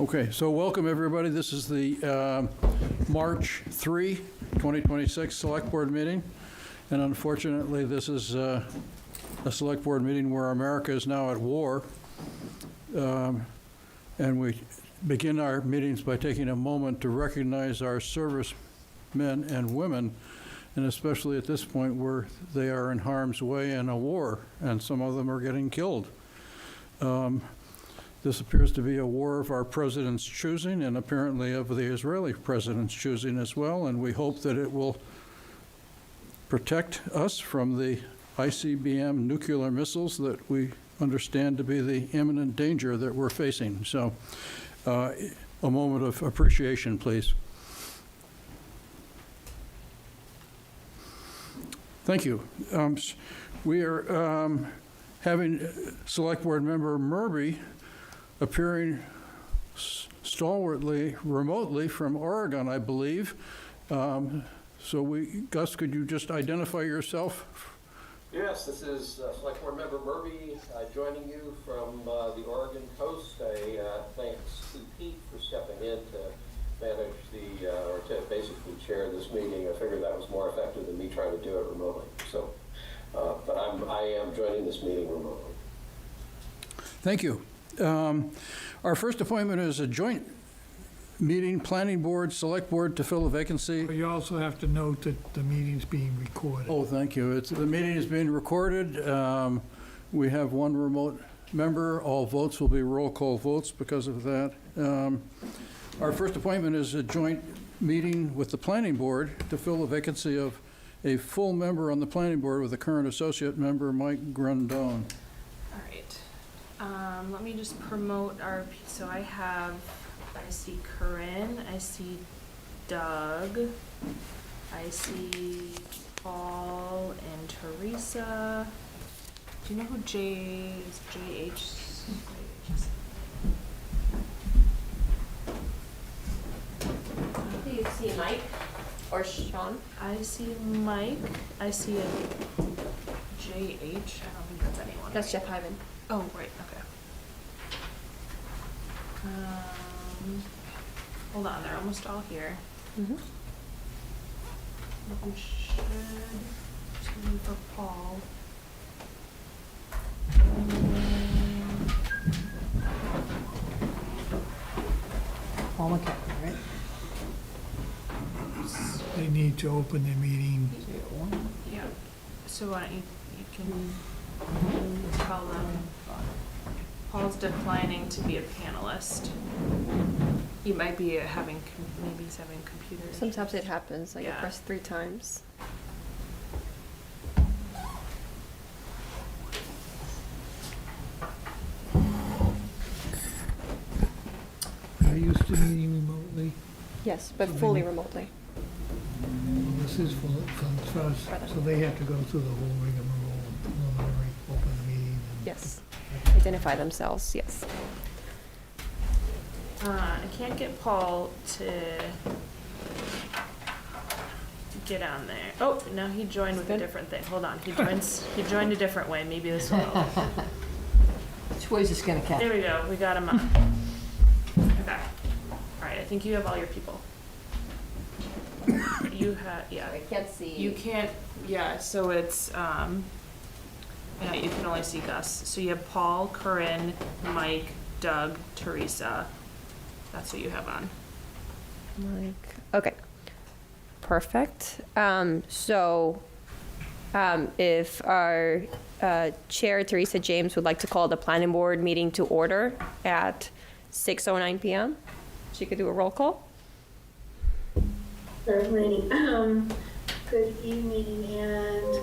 Okay, so welcome everybody. This is the March 3, 2026 Select Board meeting. And unfortunately, this is a Select Board meeting where America is now at war. And we begin our meetings by taking a moment to recognize our servicemen and women, and especially at this point where they are in harm's way in a war, and some of them are getting killed. This appears to be a war of our president's choosing, and apparently of the Israeli president's choosing as well, and we hope that it will protect us from the ICBM nuclear missiles that we understand to be the imminent danger that we're facing. So, a moment of appreciation, please. Thank you. We are having Select Board Member Murby appearing stalwartly remotely from Oregon, I believe. Gus, could you just identify yourself? Yes, this is Select Board Member Murby joining you from the Oregon coast. Thanks to Pete for stepping in to manage or to basically chair this meeting. I figured that was more effective than me trying to do it remotely. So, but I am joining this meeting remotely. Thank you. Our first appointment is a joint meeting, Planning Board, Select Board to fill a vacancy. But you also have to note that the meeting's being recorded. Oh, thank you. The meeting is being recorded. We have one remote member. All votes will be roll call votes because of that. Our first appointment is a joint meeting with the Planning Board to fill the vacancy of a full member on the Planning Board with the current associate member, Mike Grandone. All right. Let me just promote so I see Corinne, I see Doug, I see Paul and Teresa. Do you know who JH? Do you see Mike or Sean? I see Mike, I see a JH, I don't think that's anyone. That's Jeff Hyman. Oh, right, okay. Hold on, they're almost all here. Mm-hmm. We should see for Paul. Paul McCaffrey, right? They need to open their meeting. Yeah, so why don't you can tell them. Paul's declining to be a panelist. He might be maybe he's having computer. Sometimes it happens, like Yeah. you press 3 times. Are you still meeting remotely? Yes, but fully remotely. Well, this is for us, so they have to go through the whole rigmarole, preliminary, open the meeting. And Yes. Identify themselves, yes. I can't get Paul to get on there. Oh, no, he joined with a different thing. Hold on, he joined a different way. Maybe this will. Which way is this gonna catch? There we go. We got him on. Okay. All right. I think you have all your people. You have, yeah. I can't see. You can't, yeah. So it's yeah. You can only see Gus. So you have Paul, Corinne, Mike, Doug, Teresa. That's what you have on. Mike. Okay. Perfect. If our chair, Teresa James, would like to call the planning board meeting to order at 6:09 p.m., she could do a roll call. Certainly. Good evening, and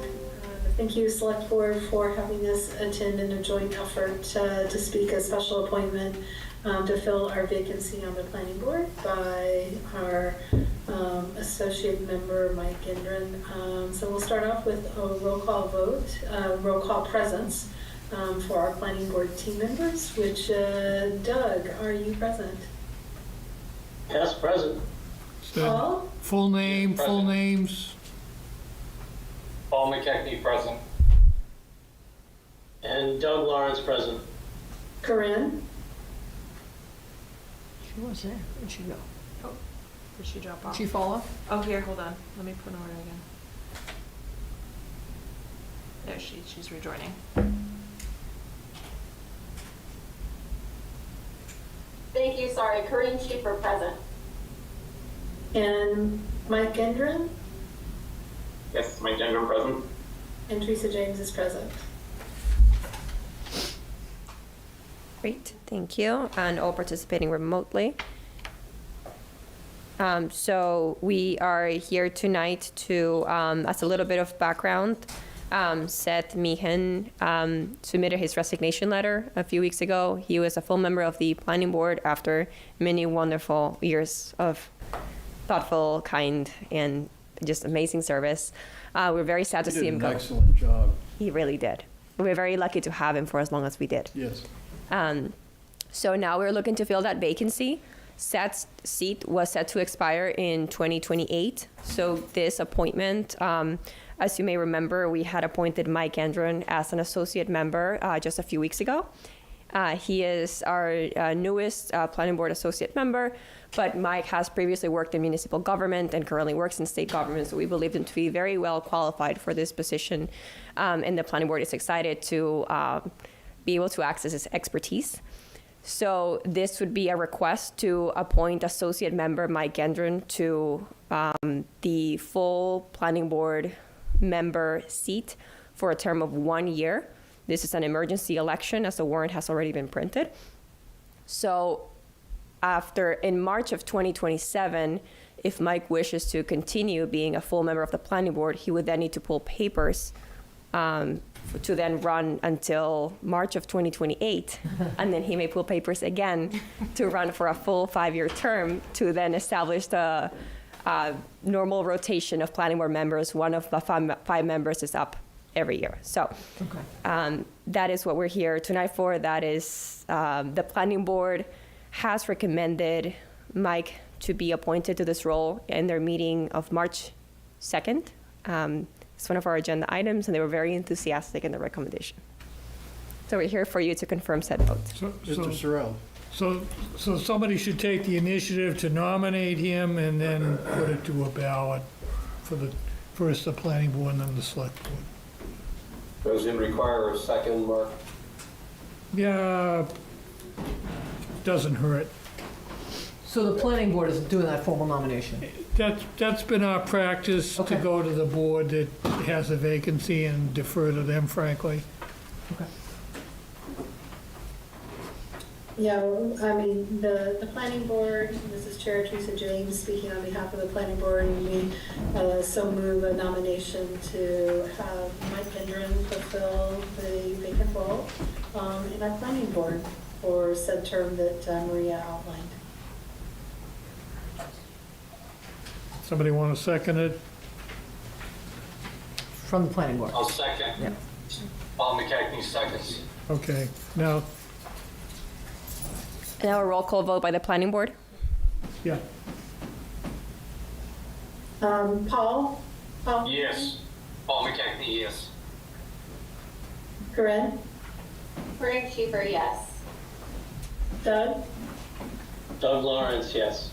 thank you, Select Board, for having us attend in a joint effort to speak a special appointment to fill our vacancy on the Planning Board by our associate member, Mike Gendron. So we'll start off with a roll call vote, roll call presence for our Planning Board team members, which, Doug, are you present? Yes, present. Paul? Full names. Paul McKechnie, present. And Doug Lawrence, present. Corinne? She was there. Where'd she go? Oh, did she drop off? Did she fall off? Oh, here, hold on. Let me put an order again. There she's rejoining. Thank you, sorry, Corinne Schieffer, present. And Mike Gendron, Yes, Mike Gendron present. and Teresa James is present. Great, thank you, and all participating remotely. So we are here tonight to, as a little bit of background, Seth Meehan submitted his resignation letter a few weeks ago. He was a full member of the planning board after many wonderful years of thoughtful, kind, and just amazing service. We're very sad to He see did him an go. excellent job, He really did. We're very lucky to have him for as long as we did. yes. So now we're looking to fill that vacancy. Seth's seat was set to expire in 2028. So this appointment, as you may remember, we had appointed Mike Gendron as an associate member just a few weeks ago. He is our newest planning board associate member, but Mike has previously worked in municipal government and currently works in state government, so we believe him to be very well qualified for this position. And the planning board is excited to be able to access his expertise. So this would be a request to appoint associate member Mike Gendron to the full planning board member seat for a term of 1 year. This is an emergency election as the warrant has already been printed. So in March of 2027, if Mike wishes to continue being a full member of the planning board, he would then need to pull papers to then run until March of 2028. And then he may pull papers again to run for a full 5-year term to then establish the normal rotation of planning board members. One of the five members is up every year. So that is what we're here tonight for. That is, the planning board has recommended Mike to be appointed to this role in their meeting of March 2nd. It's one of our agenda items, and they were very enthusiastic in the recommendation. So we're here for you to confirm said vote. Mr. Sorrell. So somebody should take the initiative to nominate him and then put it to a ballot for first the planning board and then the select board. Does it require a second, Mark? Yeah, doesn't hurt. So the planning board is doing that formal nomination? That's been our practice, to Okay. go to the board that has a vacancy and defer to them, frankly. Okay. Yeah, I mean, the planning board, this is Chair Teresa James speaking on behalf of the planning board, and we so move a nomination to have Mike Gendron fulfill the vacant role in our planning board for said term that Maria outlined. Somebody want to second it? From the planning board? I'll second. Yeah. Paul McKechnie seconds. Okay, now, Now a roll call vote by the planning board. yeah, Paul? Paul? Yes. Paul McKechnie, yes. Corinne? Corinne Schieffer, yes. Doug? Doug Lawrence, yes.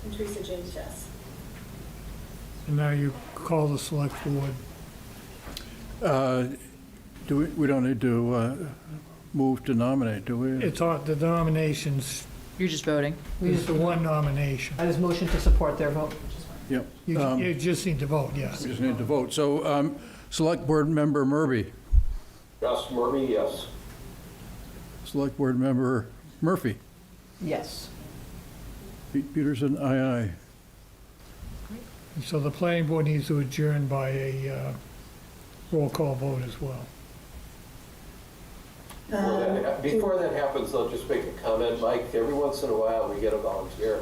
And Teresa James, yes. and now you call the select board. We don't need to move to nominate, do we? It's on, the nominations, You're just voting. it's the one nomination. I just motion to support their vote. Yep. You just need to vote, yes. We just need to vote. So, Select Board Member Murby, Gus Murphy, yes. Select Board Member Murphy, Yes. Pete Peterson, aye. So the planning board needs to adjourn by a roll call vote as well. Before that happens, I'll just make a comment, Mike. Every once in a while, we get a volunteer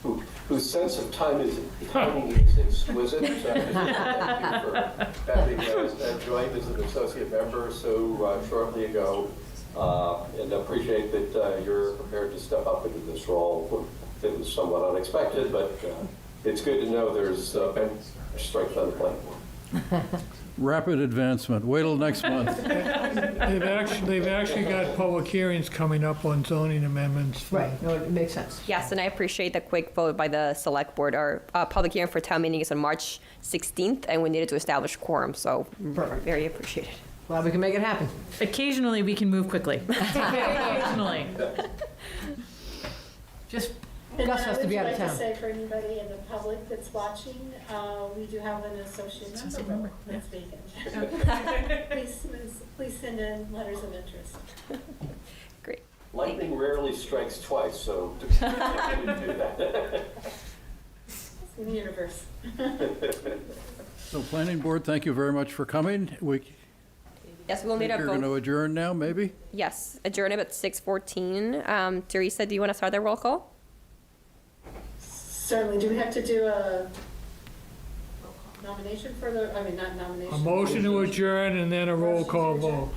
whose sense of timing is exquisite. So I just want to thank you for having joined as an associate member so shortly ago, and appreciate that you're prepared to step up into this role. It was somewhat unexpected, but it's good to know there's been strength on the planning board. Rapid advancement. Wait till next month. They've actually got public hearings coming up on zoning amendments. Right, no, it makes sense. Yes, and I appreciate the quick vote by the select board. Our public hearing for town meeting is on March 16th, and we needed to establish quorum, so Perfect. very appreciated. Glad we can make it happen. Occasionally, we can move quickly. Occasionally. Just And Gus then has to be out of I would town. just like to say for anybody in the public that's watching, we do have an associate member role that's vacant. Please send in letters of interest. Great. Lightning rarely strikes twice, so do that. It's in the universe. So planning board, thank you very much for coming. We Yes, we'll need think a you're going vote. to adjourn now, maybe? Yes, adjourn at 6:14. Teresa, do you want to start the roll call? Certainly, do we have to do a nomination for the, I mean, not nomination. A motion to adjourn and then a roll call vote.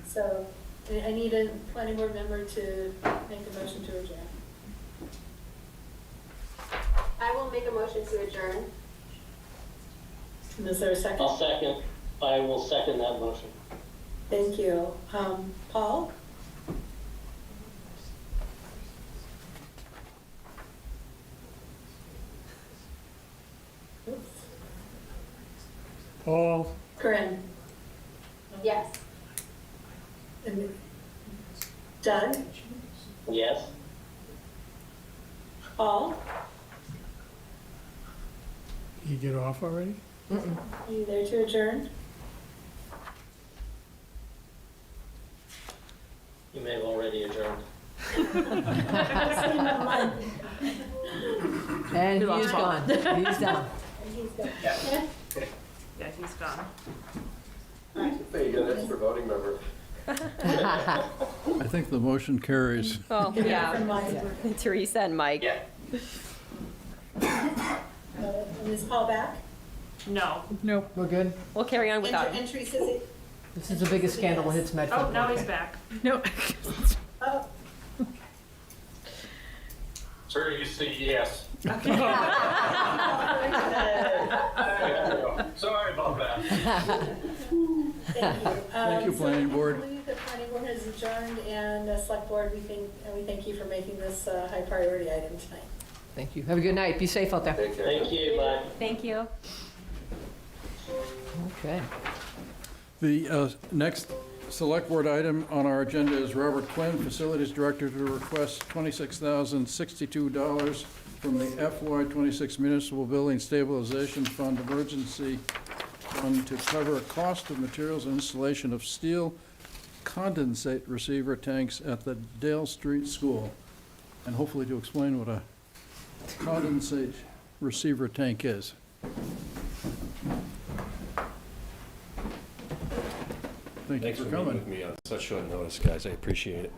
So I need a planning board member to make a motion to adjourn. I will make a motion to adjourn. And is there a second? I'll second. I will second that motion. Thank you. Paul? Paul, Corinne? Yes. And Doug? Yes? Paul? you get off already? You there to adjourn? You may have already adjourned. And We lost he's Paul. gone. He's done. Yeah, he's gone. There you go, that's for voting member. I think the motion carries. Oh, yeah. From Mike. Teresa and Mike. Yeah. And is Paul back? No. Nope. We're good. We'll carry on without him. Entry says it. This is the biggest scandal that hits Medfield. Oh, now he's back. No. Oh, Sir, you say yes. very good. Sorry about that. Thank you. Thank you, planning board. I believe the planning board has adjourned, and the select board, we thank you for making this a high priority item tonight. Thank you. Have a good night. Be safe out there. Take care. Thank you, bye. Thank you. Okay. The next select board item on our agenda is Robert Quinn, Facilities Director, to request $26,062 from the FY26 Municipal Building Stabilization Fund Emergency Fund to cover cost of materials and installation of steel condensate receiver tanks at the Dale Street School, and hopefully to explain what a condensate receiver tank is. Thank you Thanks for for meeting coming. with me on such short notice, guys. I appreciate it.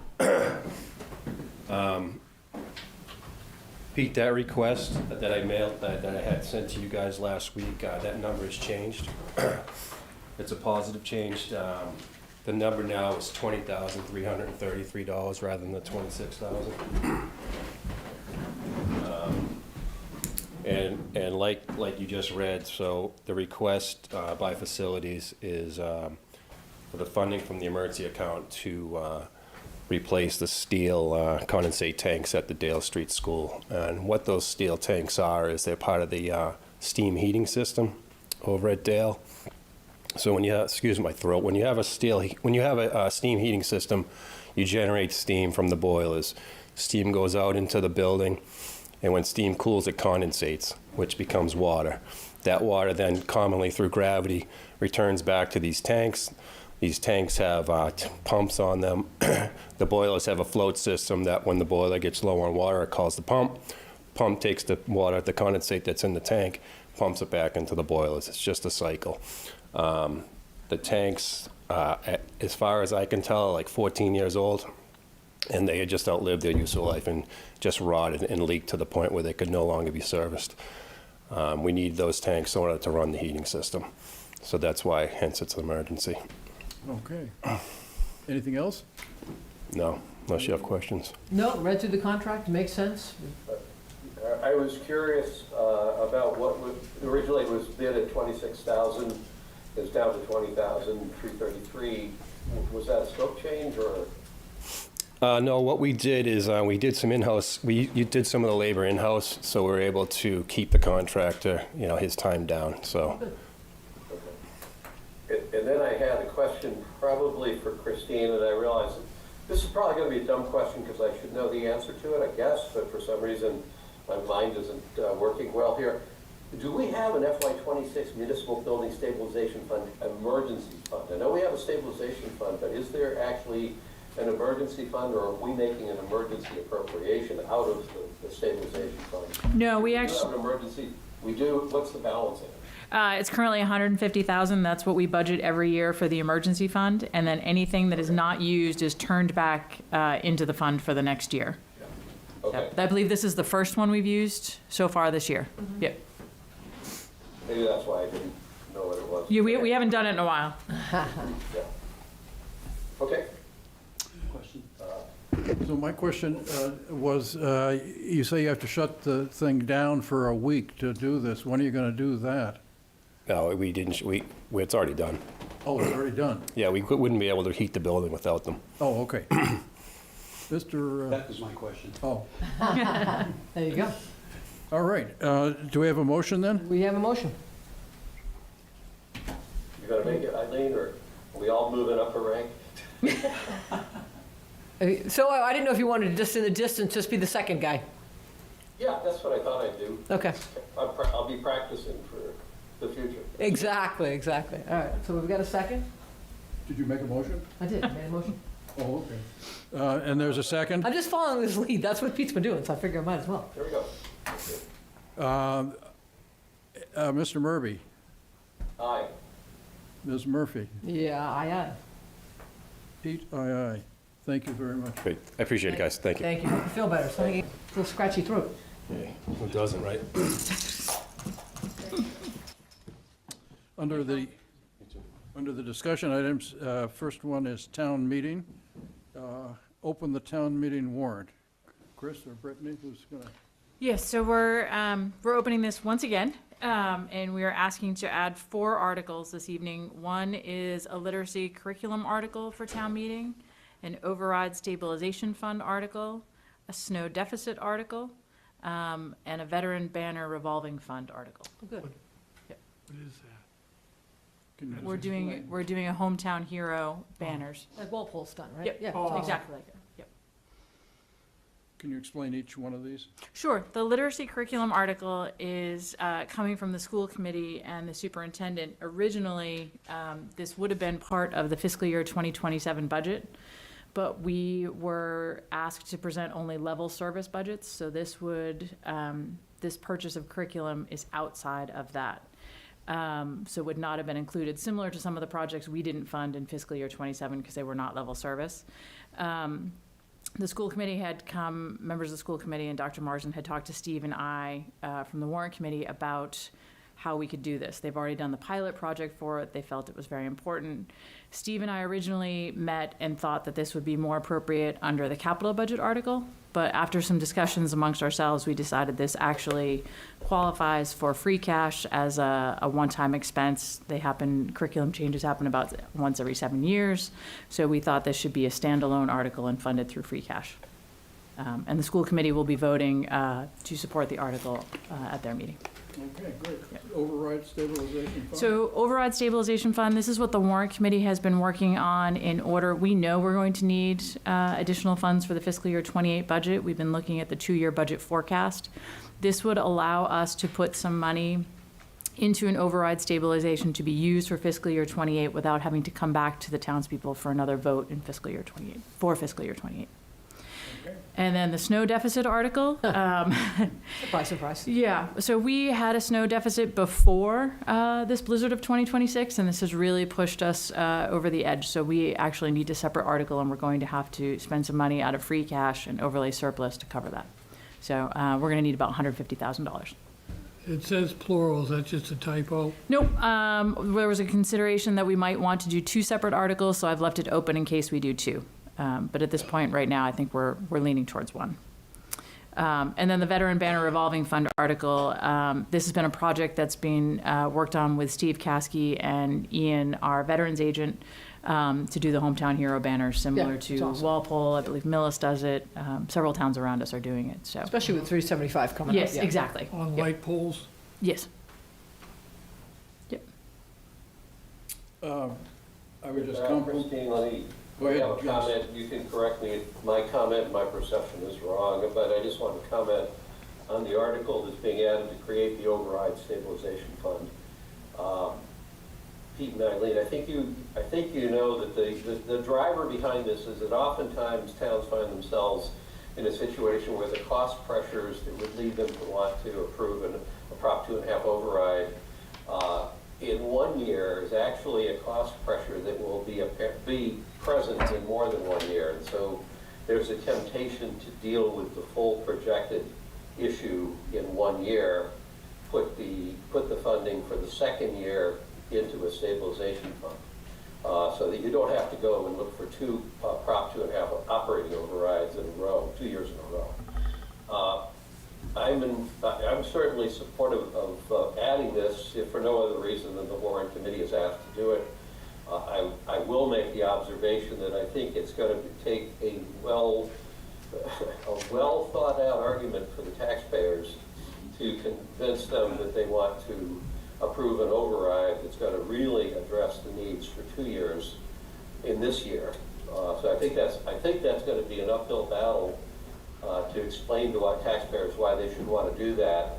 Pete, that request that I mailed, that I had sent to you guys last week, that number has changed. It's a positive change. The number now is $20,333 rather than the $26,000. And like you just read, so the request by facilities is for the funding from the emergency account to replace the steel condensate tanks at the Dale Street School. And what those steel tanks are is they're part of the steam heating system over at Dale. So when you have, excuse my throat, when you have a steam heating system, you generate steam from the boilers. Steam goes out into the building, and when steam cools, it condensates, which becomes water. That water then commonly through gravity returns back to these tanks. These tanks have pumps on them. The boilers have a float system that when the boiler gets low on water, it calls the pump. Pump takes the water, the condensate that's in the tank, pumps it back into the boilers. It's just a cycle. The tanks, as far as I can tell, are like 14 years old, and they had just outlived their useful life and just rotted and leaked to the point where they could no longer be serviced. We need those tanks in order to run the heating system. So that's why, hence it's an emergency. Okay. Anything else? No, unless you have questions. No, read through the contract. Makes sense. I was curious about what originally was bid at $26,000. is down to 20,333. Was that a scope change or? No, what we did is we did some in-house, you did some of the labor in-house, so we were able to keep the contractor, his time down, so. And then I had a question probably for Christine, and I realize that this is probably going to be a dumb question because I should know the answer to it, I guess, but for some reason my mind isn't working well here. Do we have an FY26 Municipal Building Stabilization Fund emergency fund? I know we have a stabilization fund, but is there actually an emergency fund, or are we making an emergency appropriation out of the stabilization fund? No, we do actually, have an emergency. We do. What's the balance in it? it's currently 150,000. That's what we budget every year for the emergency fund. And then anything that is not used is turned back into the fund for the next year. Okay. Yep. I believe this is the first one we've used so far this year. Yep. Maybe that's why I didn't know what it was. Yeah, we haven't done it in a while. Yeah. Okay. So my question was, you say you have to shut the thing down for a week to do this. When are you going to do that? No, we didn't, it's already done. Oh, it's already done. Yeah, we wouldn't be able to heat the building without them. Oh, okay. Mr. That was my question. Oh, There you go. all right. Do we have a motion then? We have a motion. You gonna make it, Eileen, or are we all moving up a rank? So I didn't know if you wanted to just in the distance, just be the second guy. Yeah, that's what I thought I'd do. Okay. I'll be practicing for the future. Exactly. All right, so we've got a second? Did you make a motion? I did, made a motion. Oh, okay. And there's a second? I'm just following this lead. That's what Pete's been doing, so I figure I might as well. There we go. Mr. Murby, Aye. Ms. Murphy, Yeah, aye. Pete, aye. Thank you very much. Great, I appreciate it, guys, thank you. Thank you. I feel better. So I get a little scratchy throat. Who doesn't, right? Under the discussion items, first one is town meeting. Open the town meeting warrant. Chris or Brittany, who's going to? Yes, so we're opening this once again, and we are asking to add 4 articles this evening. One is a literacy curriculum article for town meeting, an override stabilization fund article, a snow deficit article, and a veteran banner revolving fund article. Good. What is that? Can you We're doing a hometown hero banners. Like Walpole's done, right? Yep, Yeah. Oh. exactly like that. Yep. Can you explain each one of these? Sure. The literacy curriculum article is coming from the school committee and the superintendent. Originally, this would have been part of the fiscal year 2027 budget, but we were asked to present only level service budgets. So this would, this purchase of curriculum is outside of that. So would not have been included, similar to some of the projects we didn't fund in fiscal year 27 because they were not level service. The school committee had come, members of the school committee and Dr. Marsden had talked to Steve and I from the warrant committee about how we could do this. They've already done the pilot project for it. They felt it was very important. Steve and I originally met and thought that this would be more appropriate under the capital budget article, but after some discussions amongst ourselves, we decided this actually qualifies for free cash as a one-time expense. Curriculum changes happen about once every 7 years, so we thought this should be a standalone article and funded through free cash. And the school committee will be voting to support the article at their meeting. Okay, great. Override stabilization fund? So override stabilization fund, this is what the warrant committee has been working on in order. We know we're going to need additional funds for the fiscal year 28 budget. We've been looking at the 2-year budget forecast. This would allow us to put some money into an override stabilization to be used for fiscal year 28 without having to come back to the townspeople for another vote in fiscal year 28, for fiscal year 28. And then the snow deficit article. Surprise, surprise. Yeah, so we had a snow deficit before this blizzard of 2026, and this has really pushed us over the edge. So we actually need a separate article, and we're going to have to spend some money out of free cash and overlay surplus to cover that. So we're going to need about $150,000. It says plural, is that just a typo? Nope, there was a consideration that we might want to do 2 separate articles, so I've left it open in case we do 2. But at this point right now, I think we're leaning towards 1. And then the Veteran Banner Revolving Fund article, this has been a project that's been worked on with Steve Caskey and Ian, our veterans agent, to do the Hometown Hero banner, similar Yeah, it's to awesome. Walpole. I believe Millis does it. Several towns around us are doing it, so. Especially with 375 coming up. Yes, yeah. exactly. On Yep. light poles. Yes. Yep. I would just Christine, let me Go ahead, have a Josh. comment. You can correct me if my comment, my perception is wrong, but I just want to comment on the article that's being added to create the override stabilization fund. Pete and Eileen, I think you know that the driver behind this is that oftentimes towns find themselves in a situation where the cost pressures that would lead them to want to approve a Prop 2.5 override in 1 year is actually a cost pressure that will be present in more than 1 year. And so there's a temptation to deal with the full projected issue in 1 year, put the funding for the second year into a stabilization fund, so that you don't have to go and look for two Prop 2.5 operating overrides in a row, 2 years in a row. I'm certainly supportive of adding this, if for no other reason than the warrant committee is asked to do it. I will make the observation that I think it's going to take a well thought out argument for the taxpayers to convince them that they want to approve an override that's going to really address the needs for 2 years in this year. So I think that's going to be an uphill battle to explain to our taxpayers why they should want to do that,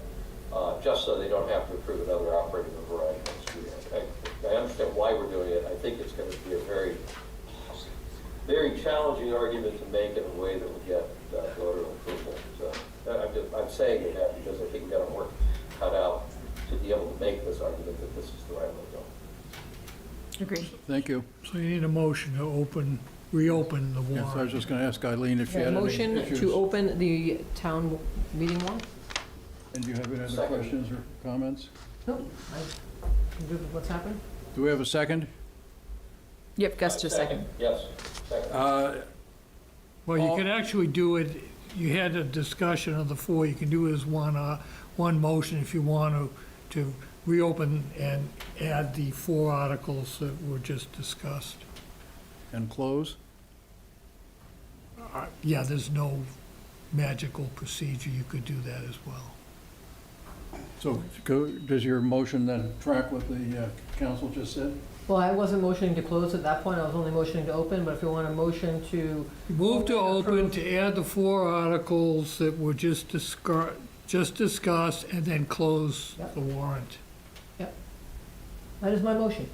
just so they don't have to approve another operating override next year. I understand why we're doing it. I think it's going to be a very, very challenging argument to make in a way that would get voter approval. So I'm saying that because I think we've got our work cut out to be able to make this argument that this is the right way to go. Agreed. Thank you. So you need a motion to reopen the Yes, I was warrant. just going to ask Eileen if she had any Motion issues. to open the town meeting warrant? And do you have any other Second. questions or comments? No, I can do what's happened. Do we have a second? Yep, Gus just second. Yes, second. Well, you all- could actually do it, you had a discussion of the four, you can do it as one motion if you want to reopen and add the 4 articles that were just discussed. And close? Yeah, there's no magical procedure, you could do that as well. So does your motion then track what the council just said? Well, I wasn't motioning to close at that point, I was only motioning to open, but if you want a motion to, Move to open approve. to add the 4 articles that were just discussed, and then close Yep. the warrant. that is my motion.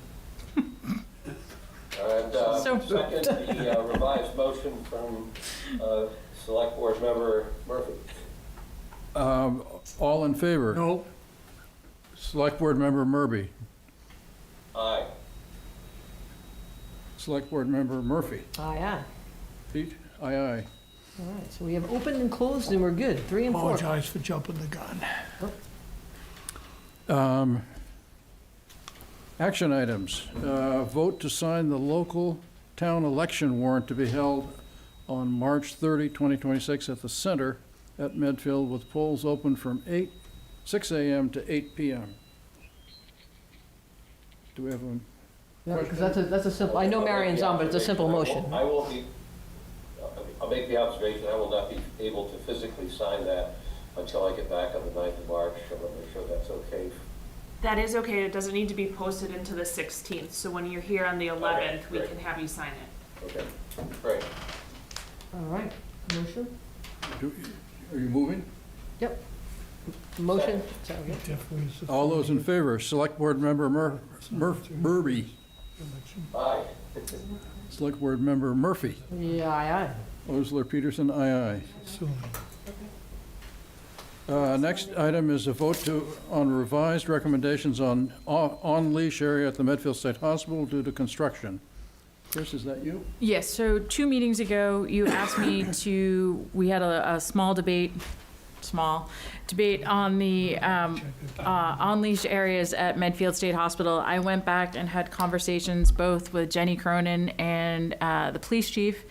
And So second, the revised motion from Select Board Member Murphy. All in favor? No, Select Board Member Murby. Aye. Select Board Member Murphy. Aye, aye. Pete? Aye, aye. All right, so we have opened and closed and we're good, 3 and 4. apologize for jumping the gun. Action items. Vote to sign the local town election warrant to be held on March 30, 2026 at the center at Medfield with polls open from 6 a.m. to 8 p.m. Do we have a, Yeah, because that's a simple, I know Marion's on, but it's a simple motion. I will be, I'll make the observation, I will not be able to physically sign that until I get back on the 9th of March. I want to make sure that's okay. That is okay. It doesn't need to be posted into the 16th. So when you're here on the 11th, we great. can have you sign it. Okay, great. All right, motion? are you moving? Yep. Motion, sorry, yeah. Definitely is the All those in favor, Select Board Member Murby. election. Aye. Select Board Member Murphy. Yeah, aye, aye. Osler Peterson, aye, Soon. aye. Next item is a vote on revised recommendations on on-leash area at the Medfield State Hospital due to construction. Chris, is that you? Yes, so 2 meetings ago, you asked me we had a small debate small, debate on the on-leash areas at Medfield State Hospital. I went back and had conversations both with Jenny Cronin and the police chief.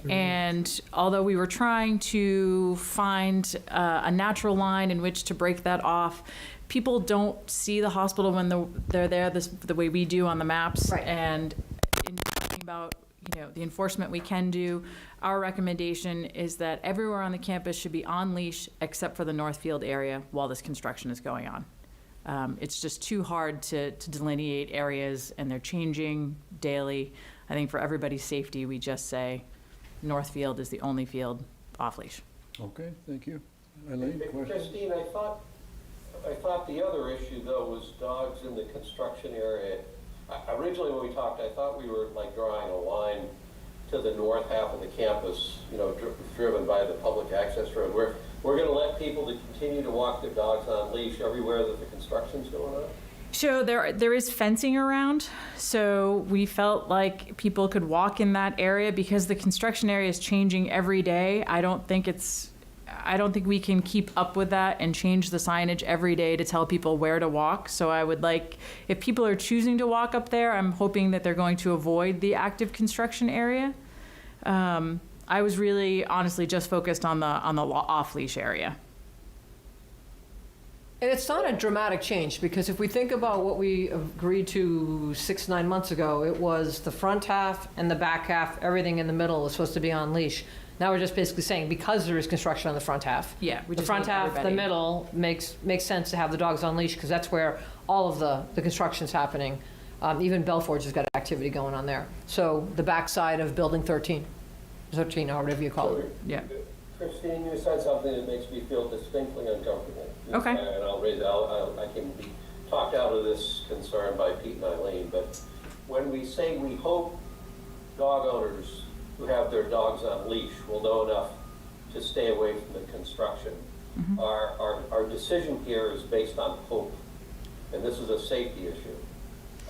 And although we were trying to find a natural line in which to break that off, people don't see the hospital when they're there the way we do on the maps. Right. And in talking about, the enforcement we can do, our recommendation is that everywhere on the campus should be on leash except for the Northfield area while this construction is going on. It's just too hard to delineate areas, and they're changing daily. I think for everybody's safety, we just say Northfield is the only field off leash. Okay, thank you. Eileen, questions? Christine, I thought the other issue though was dogs in the construction area. Originally when we talked, I thought we were like drawing a line to the north half of the campus, driven by the public access road. We're going to let people to continue to walk their dogs on leash everywhere that the construction's going on? So there is fencing around, so we felt like people could walk in that area because the construction area is changing every day. I don't think we can keep up with that and change the signage every day to tell people where to walk. So I would like, if people are choosing to walk up there, I'm hoping that they're going to avoid the active construction area. I was really honestly just focused on the off-leash area. And it's not a dramatic change, because if we think about what we agreed to 6-9 months ago, it was the front half and the back half, everything in the middle is supposed to be on leash. Now we're just basically saying, because there is construction on the front half. Yeah, we The just front need half, everybody. the middle, makes sense to have the dogs on leash, because that's where all of the construction's happening. Even Belforge has got activity going on there. So the backside of building 13, or whatever you call it. Yeah. Christine, you said something that makes me feel distinctly uncomfortable. Okay. And I'll raise it. I can be talked out of this concern by Pete and Eileen, but when we say we hope dog owners who have their dogs on leash will know enough to stay away from the construction, our decision here is based on hope, and this is a safety issue.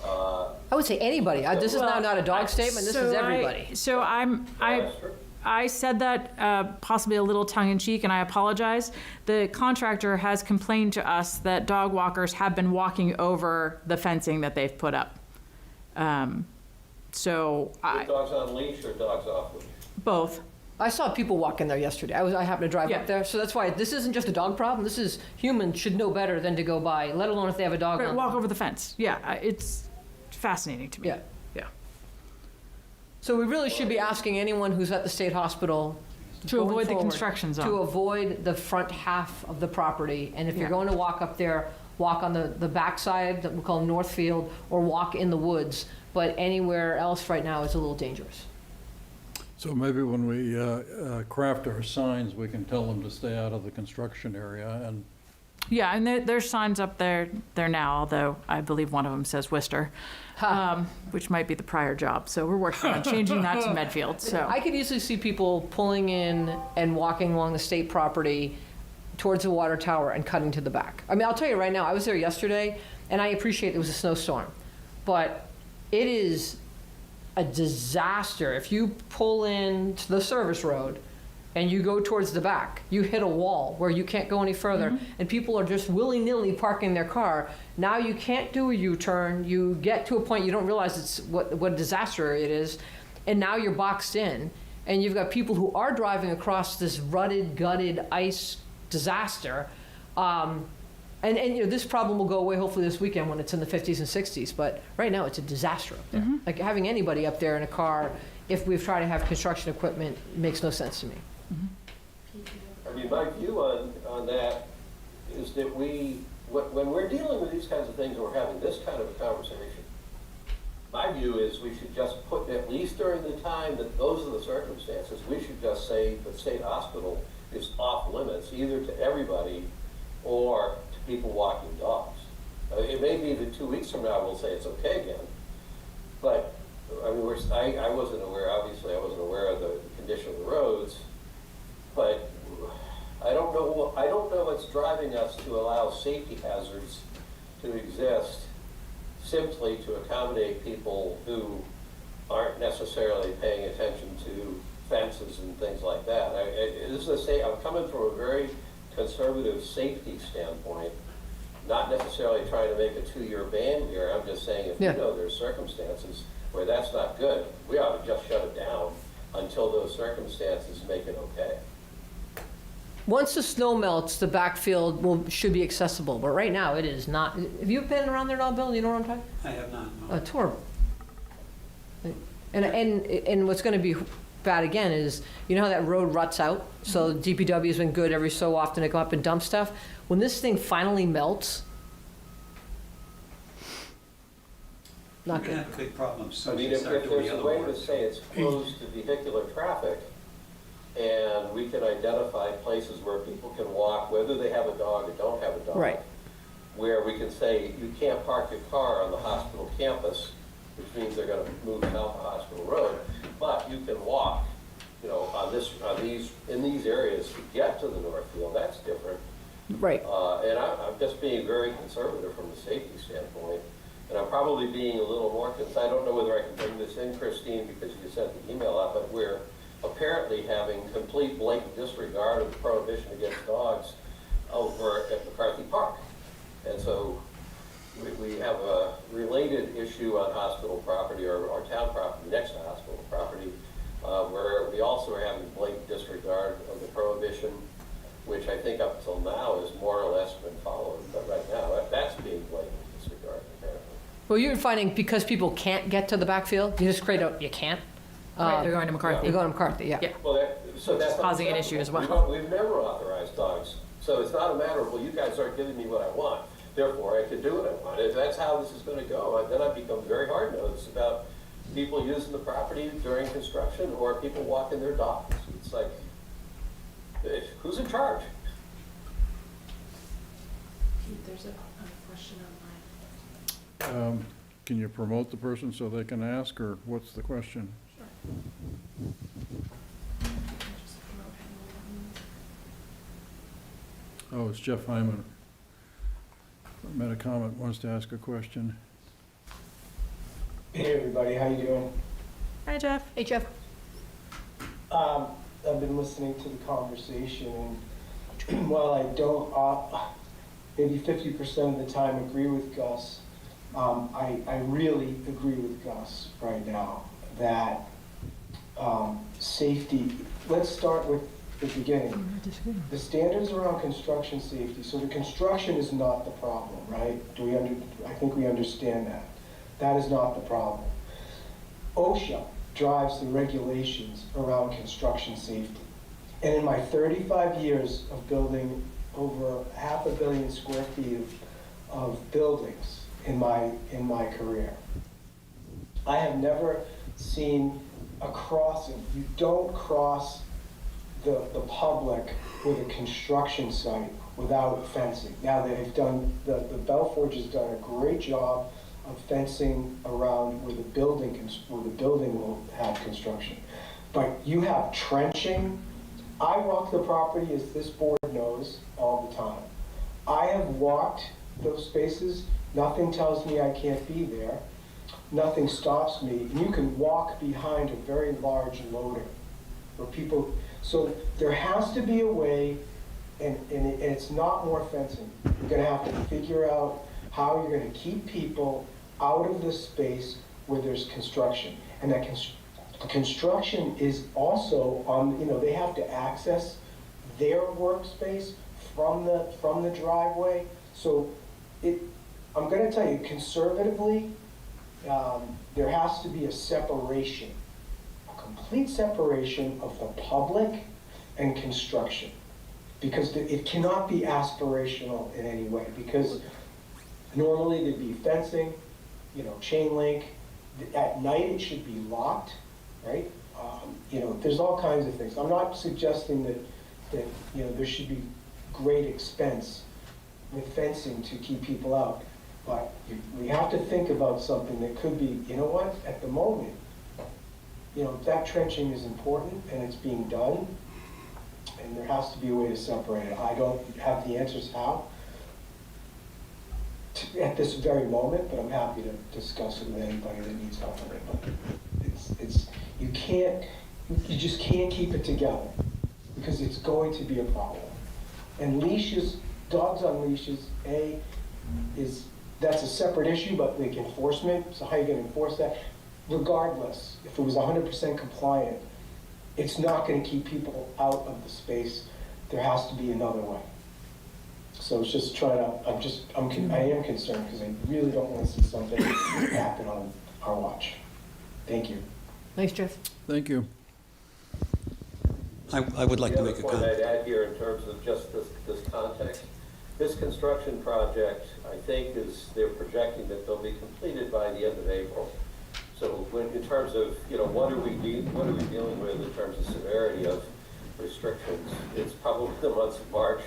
I would say anybody. This is now not a dog statement, this is everybody. That's true. I said that possibly a little tongue-in-cheek, and I apologize. The contractor has complained to us that dog walkers have been walking over the fencing that they've put up. With dogs on leash or dogs off leash? Both. I saw people walk in there yesterday. I happened to drive Yeah. up there, so that's why this isn't just a dog problem. This is, humans should know better than to go by, let alone if they have a dog on. Walk over the fence. Yeah, it's fascinating to me. Yeah. Yeah. So we really should be asking anyone who's at the state hospital To going avoid the forward, construction zone. to avoid the front half of the property. And if you're Yeah. going to walk up there, walk on the backside that we call Northfield, or walk in the woods. But anywhere else right now is a little dangerous. So maybe when we craft our signs, we can tell them to stay out of the construction area. And Yeah, and there's signs up there now, although I believe one of them says Worcester, which might be the prior job. So we're working on changing that to Medfield. So I could easily see people pulling in and walking along the state property towards the water tower and cutting to the back. I mean, I'll tell you right now, I was there yesterday, and I appreciate it was a snowstorm, but it is a disaster. If you pull into the service road and you go towards the back, you hit a wall where you can't go any further, and people are just willy-nilly parking their car. Now you can't do a U-turn. You get to a point you don't realize it's what a disaster it is, and now you're boxed in, and you've got people who are driving across this rutted, gutted ice disaster. And this problem will go away hopefully this weekend when it's in the 50s and 60s, but right now it's a disaster up there. Like having anybody up there in a car, if we've tried to have construction equipment, makes no sense to me. I mean, my view on that is that when we're dealing with these kinds of things, and we're having this kind of a conversation, my view is we should just put, at least during the time that those are the circumstances, we should just say the state hospital is off limits, either to everybody or to people walking dogs. It may be that 2 weeks from now we'll say it's okay again, but I mean, I wasn't aware, obviously I wasn't aware of the condition of the roads, but I don't know what's driving us to allow safety hazards to exist simply to accommodate people who aren't necessarily paying attention to fences and things like that. I'm coming from a very conservative safety standpoint, not necessarily trying to make a 2-year ban here, I'm just saying if you Yeah. know there's circumstances where that's not good, we ought to just shut it down until those circumstances make it okay. Once the snow melts, the backfield should be accessible, but right now it is not. Have you been around there at all, Bill? You know what I'm talking? I have not, no. It's horrible. And what's gonna be bad again is, you know how that road ruts out? So DPW has been good every so often to go up and dump stuff. When this thing finally melts, We're not gonna good. have a big problem I soon mean, as if they start doing there's the a other way work. to say it's closed to vehicular traffic, and we can identify places where people can walk, whether they have a dog or don't have a dog. Right. Where we can say, you can't park your car on the hospital campus, which means they're gonna move south of Hospital Road, but you can walk, you know, in these areas to get to the Northfield, that's different. Right. And I'm just being very conservative from a safety standpoint. And I'm probably being a little more concerned. I don't know whether I can bring this in, Christine, because you sent the email out, but we're apparently having complete blatant disregard of the prohibition against dogs over at McCarthy Park. And so we have a related issue on hospital property or town property next to hospital property, where we also are having blatant disregard of the prohibition, which I think up until now has more or less been followed. But right now, that's being blatant disregard, apparently. Well, you're finding because people can't get to the backfield, you just create you can't. Right, they're going to McCarthy. You're going to McCarthy, yeah. Yeah. Well, so that's causing an issue as well. We've never authorized dogs, so it's not a matter of, well, you guys aren't giving me what I want, therefore I can do what I want. If that's how this is going to go, then I become very hard-nosed about people using the property during construction or people walking their dogs. It's like, who's in charge? There's a question online. Can you promote the person so they can ask, or what's the question? Oh, it's Jeff Hyman. Metacomment wants to ask a question. Hey everybody, how you doing? Hi, Jeff. Hey, Jeff. I've been listening to the conversation, and while I don't, maybe 50% of the time agree with Gus, I really agree with Gus right now that safety, let's start with the beginning. The standards around construction safety, so the construction is not the problem, right? I think we understand that. That is not the problem. OSHA drives the regulations around construction safety. And in my 35 years of building over 500 million square feet of buildings in my career, I have never seen a crossing. You don't cross the public with a construction site without fencing. Now they've done, the Belforge has done a great job of fencing around where the building will have construction. But you have trenching. I walk the property, as this board knows, all the time. I have walked those spaces. Nothing tells me I can't be there. Nothing stops me. And you can walk behind a very large loader where people, so there has to be a way, and it's not more fencing. You're gonna have to figure out how you're gonna keep people out of the space where there's construction. And that construction is also on, they have to access their workspace from the driveway. So I'm gonna tell you, conservatively, there has to be a separation, a complete separation of the public and construction. Because it cannot be aspirational in any way, because normally there'd be fencing, chain link. At night it should be locked, right? There's all kinds of things. I'm not suggesting that there should be great expense with fencing to keep people out, but we have to think about something that could be, at the moment, that trenching is important and it's being done, and there has to be a way to separate it. I don't have the answers how at this very moment, but I'm happy to discuss it with anybody that needs help with it. But you just can't keep it together, because it's going to be a problem. And leashes, dogs on leashes, that's a separate issue, but like enforcement, so how are you gonna enforce that? Regardless, if it was 100% compliant, it's not gonna keep people out of the space. There has to be another way. So it's just trying to, I am concerned because I really don't want to see something happen on our watch. Thank you. Thanks, Jeff. Thank you. I would like to make a The other point comment. I'd add here in terms of just this context, this construction project, I think they're projecting that they'll be completed by the end of April. So in terms of, what are we dealing with in terms of severity of restrictions? It's probably the months of March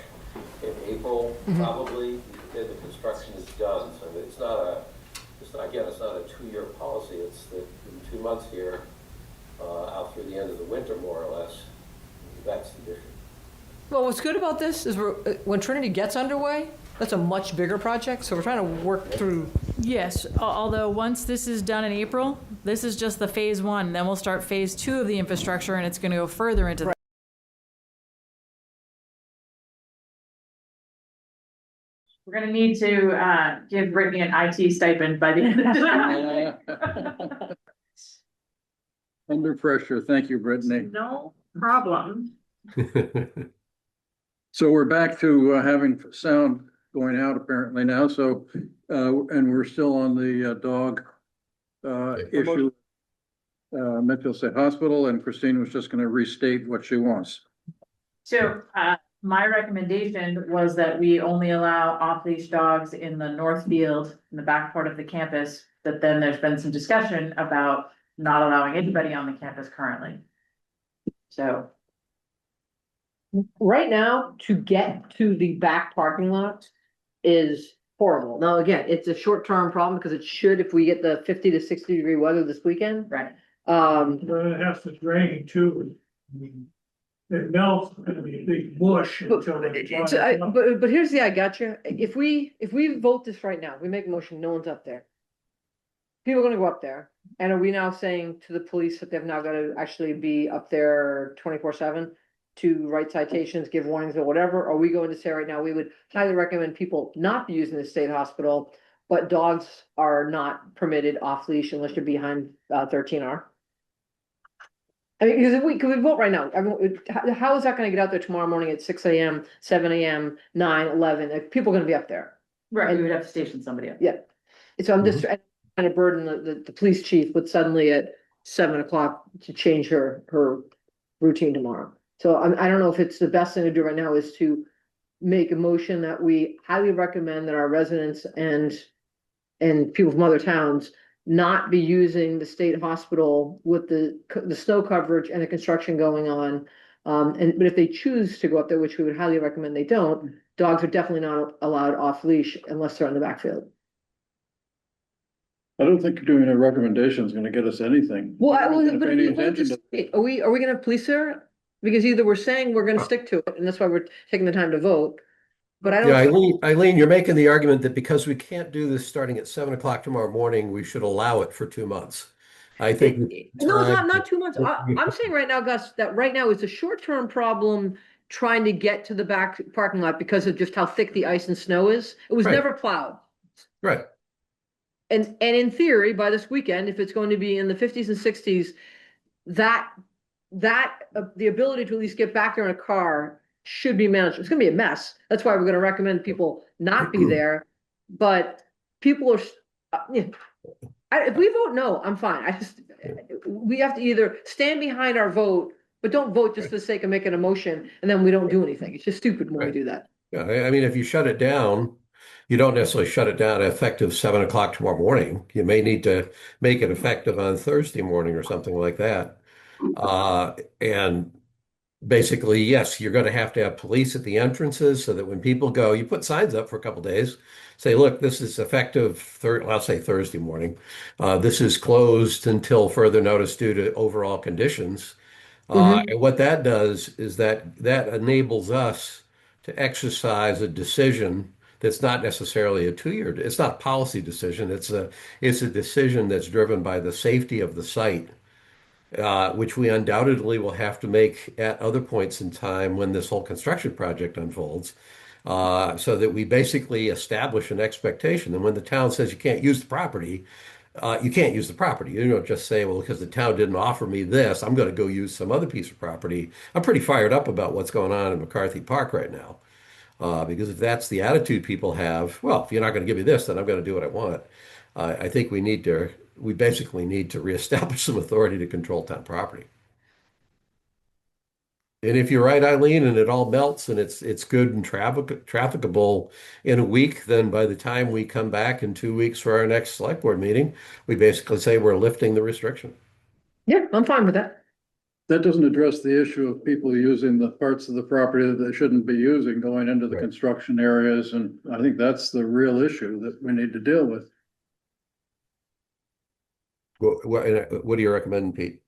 and April, probably, the construction is done. So it's not a 2-year policy. It's the 2 months here, out through the end of the winter, more or less. That's the issue. Well, what's good about this is when Trinity gets underway, that's a much bigger project, so we're trying to work through. Yes, although once this is done in April, this is just the phase 1. Then we'll start phase 2 of the infrastructure, and it's going to go further into. We're going to need to give Brittany an IT stipend by the end of the Under pressure. Thank you, Brittany. No problem. So we're back to having sound going out apparently now. So, and we're still on the dog issue. Medfield State Hospital, and Christine was just going to restate what she wants. So, my recommendation was that we only allow off-leash dogs in the north field, in the back part of the campus, but then there's been some discussion about not allowing anybody on the campus currently. So, Right now, to get to the back parking lot is horrible. Now, again, it's a short-term problem because it should, if we get the 50 to 60 degree weather this weekend. right. But it has to drain too. I mean, it melts, it's gonna be a big bush until But here's the, I got you. If we vote this right now, we make a motion, no one's up there. People are gonna go up there. And are we now saying to the police that they've now got to actually be up there 24/7 to write citations, give warnings or whatever? Or are we going to say right now, we would highly recommend people not be using the state hospital, but dogs are not permitted off leash unless you're behind 13R? I mean, because if we vote right now, how is that gonna get out there tomorrow morning at 6 a.m., 7 a.m., 9, 11? Like, people are gonna be up there. Right, we would have to station somebody up. Yeah. So I'm just trying to burden the police chief with suddenly at 7 o'clock to change her routine tomorrow. So I don't know if it's the best thing to do right now is to make a motion that we highly recommend that our residents and people from other towns not be using the state hospital with the snow coverage and the construction going on. But if they choose to go up there, which we would highly recommend they don't, dogs are definitely not allowed off leash unless they're on the backfield. I don't think doing a recommendation is going to get us anything. Well, We're not gonna but pay any if we attention just- to- are we gonna have police there? Because either we're saying we're gonna stick to it, and that's why we're taking the time to vote. But I Yeah, don't, Eileen, you're making the argument that because we can't do this starting at 7 o'clock tomorrow morning, we should allow it for 2 months. I think. no, not 2 months. I'm saying right now, Gus, that right now it's a short-term problem trying to get to the back parking lot because of just how thick the ice and snow is. It was Right. never plowed. Right. And in theory, by this weekend, if it's going to be in the 50s and 60s, the ability to at least get back there in a car should be managed. It's gonna be a mess. That's why we're gonna recommend people not be there. But people are, if we vote no, I'm fine. We have to either stand behind our vote, but don't vote just for the sake of making a motion, and then we don't do anything. It's just stupid when we do that. Yeah, I mean, if you shut it down, you don't necessarily shut it down effective 7 o'clock tomorrow morning. You may need to make it effective on Thursday morning or something like that. And basically, yes, you're going to have police at the entrances so that when people go, you put signs up for a couple days, say, look, this is effective, I'll say Thursday morning. This is closed until further notice due to overall conditions. And what that does is that enables us to exercise a decision that's not necessarily a 2-year, it's not a policy decision. It's a decision that's driven by the safety of the site which we undoubtedly will have to make at other points in time when this whole construction project unfolds, so that we basically establish an expectation. And when the town says you can't use the property, you can't use the property. You don't just say, well, because the town didn't offer me this, I'm going to go use some other piece of property. I'm pretty fired up about what's going on in McCarthy Park right now. Because if that's the attitude people have, well, if you're not going to give me this, then I'm going to do what I want. I think we basically need to reestablish some authority to control town property. And if you're right, Eileen, and it all melts and it's good and trafficable in a week, then by the time we come back in 2 weeks for our next select board meeting, we basically say we're lifting the restriction. Yeah, I'm fine with that. That doesn't address the issue of people using the parts of the property that they shouldn't be using going into the Right. construction areas, and I think that's the real issue that we need to deal with. What do you recommend, Pete?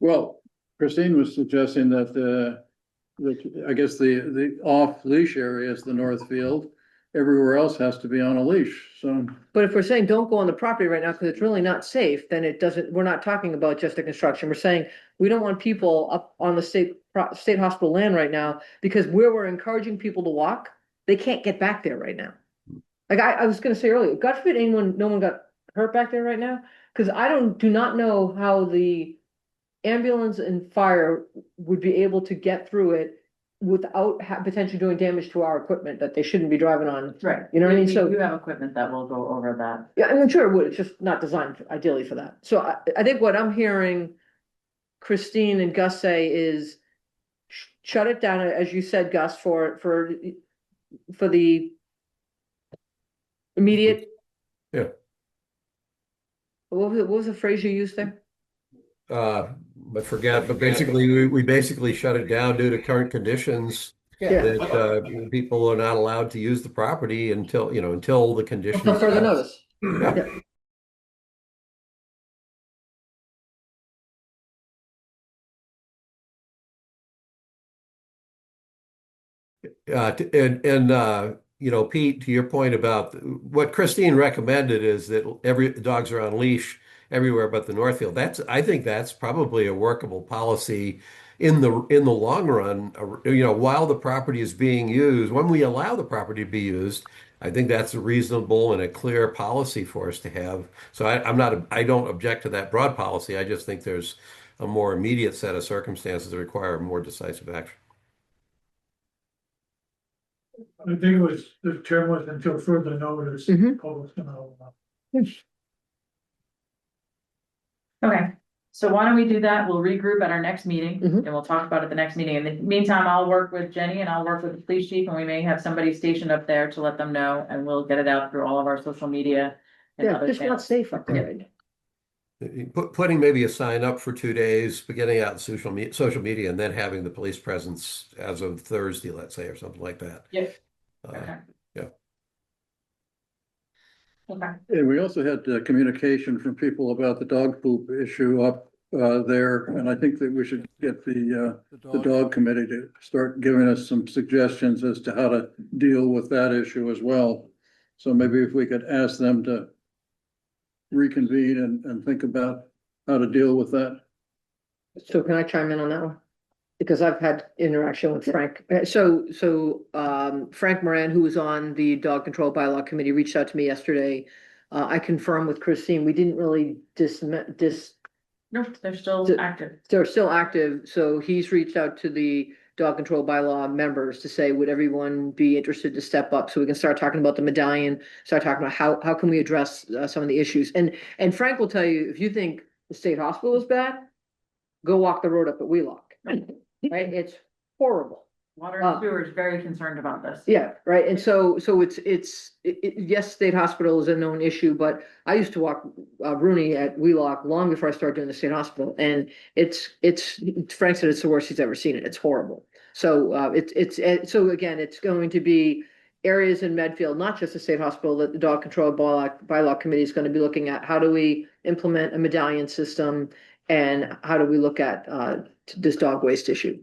Well, Christine was suggesting that I guess the off-leash area is the Northfield. Everywhere else has to be on a leash, so. But if we're saying don't go on the property right now because it's really not safe, then it doesn't, we're not talking about just the construction. We're saying we don't want people up on the state hospital land right now because where we're encouraging people to walk, they can't get back there right now. Like I was gonna say earlier, God forbid no one got hurt back there right now, because do not know how the ambulance and fire would be able to get through it without potentially doing damage to our equipment that they shouldn't be driving on. Right. You know what I mean? So You have equipment that will go over that. yeah, I'm sure it would. It's just not designed ideally for that. So I think what I'm hearing Christine and Gus say is shut it down, as you said, Gus, for the immediate. Yeah. What was the phrase you used there? But forget, but basically, we basically shut it down due to current conditions. Yeah. That people are not allowed to use the property until the conditions. Until further notice. Yeah. Pete, to your point about what Christine recommended is that the dogs are on leash everywhere but the Northfield. I think that's probably a workable policy in the long run. While the property is being used, when we allow the property to be used, I think that's a reasonable and a clear policy for us to have. So I don't object to that broad policy. I just think there's a more immediate set of circumstances that require more decisive action. I think it was, the term was until further notice. Mhm. Public to know. Okay, so why don't we do that? We'll regroup at our next meeting Mhm. and we'll talk about it the next meeting. In the meantime, I'll work with Jenny and I'll work with the police chief and we may have somebody stationed up there to let them know and we'll get it out through all of our social media. And Yeah, other just not channels. safe up there. Putting maybe a sign up for 2 days, getting out social media, and then having the police presence as of Thursday, let's say, or something like that. Yep. Uh, Okay. yeah. Okay. And we also had communication from people about the dog poop issue up there, and I think that we should get the dog committee to start giving us some suggestions as to how to deal with that issue as well. So maybe if we could ask them to reconvene and think about how to deal with that. So can I chime in on that one? Because I've had interaction with Frank. Frank Moran, who was on the dog control bylaw committee, reached out to me yesterday. I confirmed with Christine, we didn't really No, they're still active. they're still active, so he's reached out to the dog control bylaw members to say, would everyone be interested to step up so we can start talking about the medallion, start talking about how can we address some of the issues. And Frank will tell you, if you think the state hospital is bad, go walk the road up at Wheelock. Right? It's horrible. Water and sewer is very concerned about this. Yeah, right. And so yes, state hospital is a known issue, but I used to walk Rooney at Wheelock long before I started doing the state hospital. And it's Frank said it's the worst he's ever seen it. It's horrible. So so again, it's going to be areas in Medfield, not just the state hospital, that the dog control bylaw committee is going to be looking at. How do we implement a medallion system and how do we look at this dog waste issue?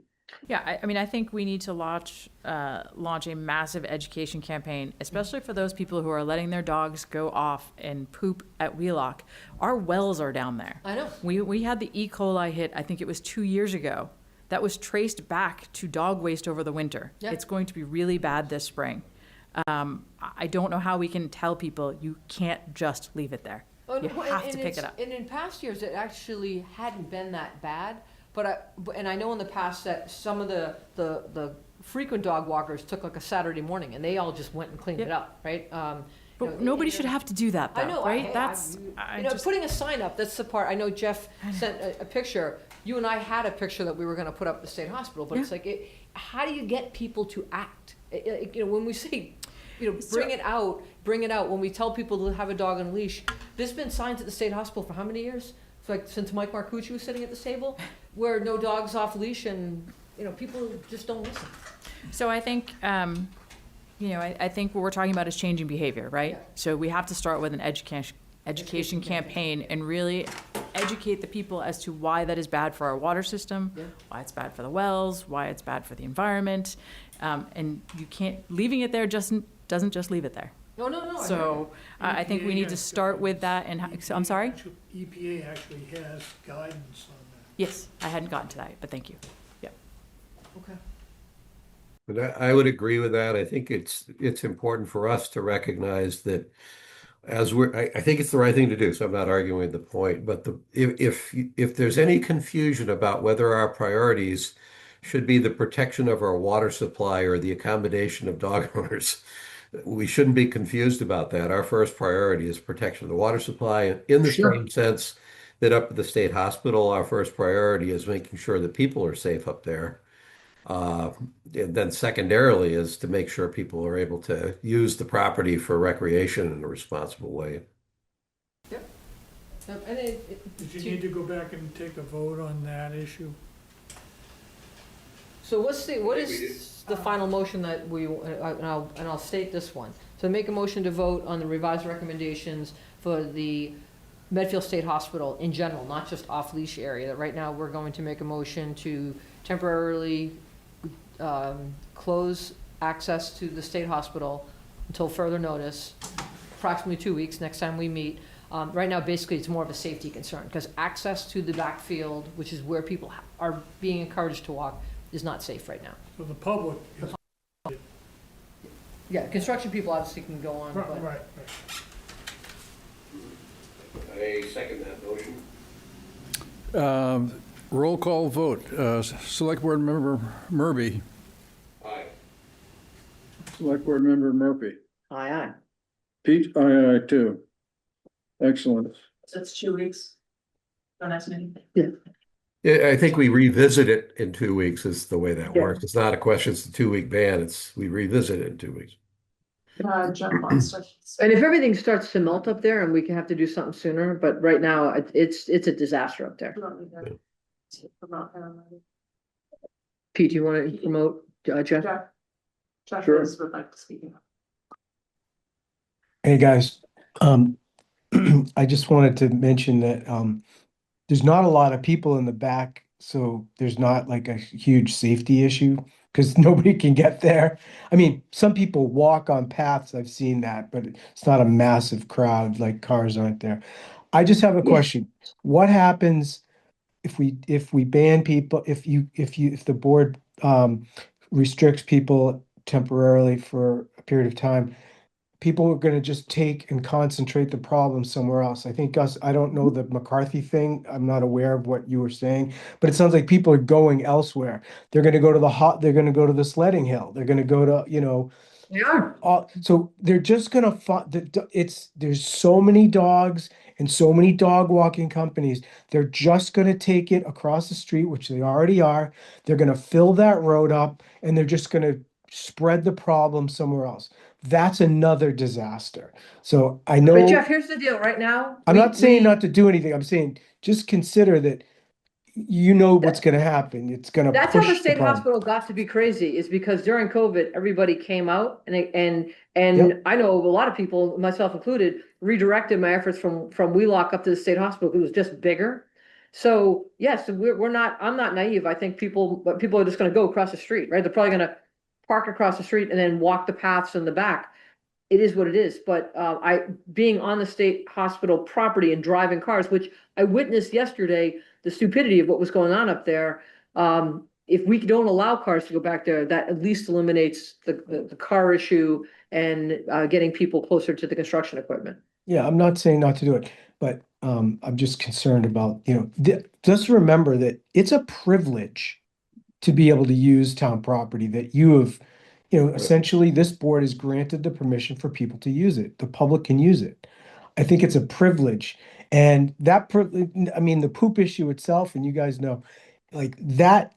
Yeah, I mean, I think we need to launch a massive education campaign, especially for those people who are letting their dogs go off and poop at Wheelock. Our wells are down there. I know. We had the E. coli hit, I think it was 2 years ago. That was traced back to dog waste over the winter. Yeah. It's going to be really bad this spring. I don't know how we can tell people you can't just leave it there. Oh, You no, have and to pick it's- it up. And in past years, it actually hadn't been that bad. And I know in the past that some of the frequent dog walkers took like a Saturday morning and they all just went and cleaned it Yep. up, right? But nobody should have to do that, though, I know, right? That's, putting a sign up, that's the part, I know Jeff sent a picture. You and I had a picture that we were gonna put up at the state hospital, but it's like, how do you get people to act? When we say, bring it out, when we tell people to have a dog on a leash, there's been signs at the state hospital for how many years? It's like since Mike Marcucci was sitting at the table, where no dogs off leash and, people just don't listen. So I think, I think what we're talking about is changing behavior, right? Yeah. So we have to start with an education campaign and really educate the people as to why that is bad for our water system, Yeah. why it's bad for the wells, why it's bad for the environment. And you can't, leaving it there doesn't just leave it there. No. So I think we need to start with that and, I'm sorry? EPA actually has guidance on that. Yes, I hadn't gotten to that, but thank you. Yeah. Okay. But I would agree with that. I think it's important for us to recognize that I think it's the right thing to do, so I'm not arguing the point. But if there's any confusion about whether our priorities should be the protection of our water supply or the accommodation of dog owners, we shouldn't be confused about that. Our first priority is protection of the water supply. In the same sense that up at the state hospital, our first priority is making sure that people are safe up there. And then secondarily is to make sure people are able to use the property for recreation in a responsible way. Yep. And Did you need to go back and take a vote on that issue? So what is the final motion that and I'll state this one. So make a motion to vote on the revised recommendations for the Medfield State Hospital in general, not just off-leash area. That right now, we're going to make a motion to temporarily close access to the state hospital until further notice, approximately 2 weeks, next time we meet. Right now, basically, it's more of a safety concern, because access to the backfield, which is where people are being encouraged to walk, is not safe right now. So the public is, Yeah, construction people obviously can go on, but. right. I second that motion. Roll call vote. Select Board Member Murby. Aye. Select Board Member Murphy. Aye. Pete, aye, too. Excellent. So it's 2 weeks. Our next meeting? Yeah, I think we revisit it in 2 weeks is the way that Yeah. works. It's not a question, it's a 2 week ban. We revisit it in 2 weeks. Jeff wants to. And if everything starts to melt up there and we can have to do something sooner, but right now it's a disaster up there. Pete, do you want to promote Jeff? Jeff Sure. would like to speak. Hey, guys. I just wanted to mention that there's not a lot of people in the back, so there's not like a huge safety issue because nobody can get there. I mean, some people walk on paths, I've seen that, but it's not a massive crowd, like cars aren't there. I just have a question. What happens if we ban people, if the board restricts people temporarily for a period of time? People are going to just take and concentrate the problem somewhere else. I think Gus, I don't know the McCarthy thing. I'm not aware of what you were saying, but it sounds like people are going elsewhere. They're going to go to they're going to go to the sledding hill. They're going to go to, They are. so they're just going to there's so many dogs and so many dog walking companies. They're just going to take it across the street, which they already are. They're going to fill that road up and they're just going to spread the problem somewhere else. That's another disaster. So I know. But Jeff, here's the deal right now. I'm not saying not to do anything. I'm saying just consider that what's going to happen. It's going to That's how push the state problem. hospital got to be crazy, is because during COVID, everybody came out and Yep. I know a lot of people, myself included, redirected my efforts from Wheelock up to the state hospital because it was just bigger. So yes, we're not, I'm not naive. I think but people are just gonna go across the street, right? They're probably gonna park across the street and then walk the paths in the back. It is what it is, but being on the state hospital property and driving cars, which I witnessed yesterday, the stupidity of what was going on up there. If we don't allow cars to go back there, that at least eliminates the car issue and getting people closer to the construction equipment. Yeah, I'm not saying not to do it, but I'm just concerned about, just remember that it's a privilege to be able to use town property that you have, essentially this board has granted the permission for people to use it. The public can use it. I think it's a privilege. And that privilege, I mean, the poop issue itself, and you guys know, like that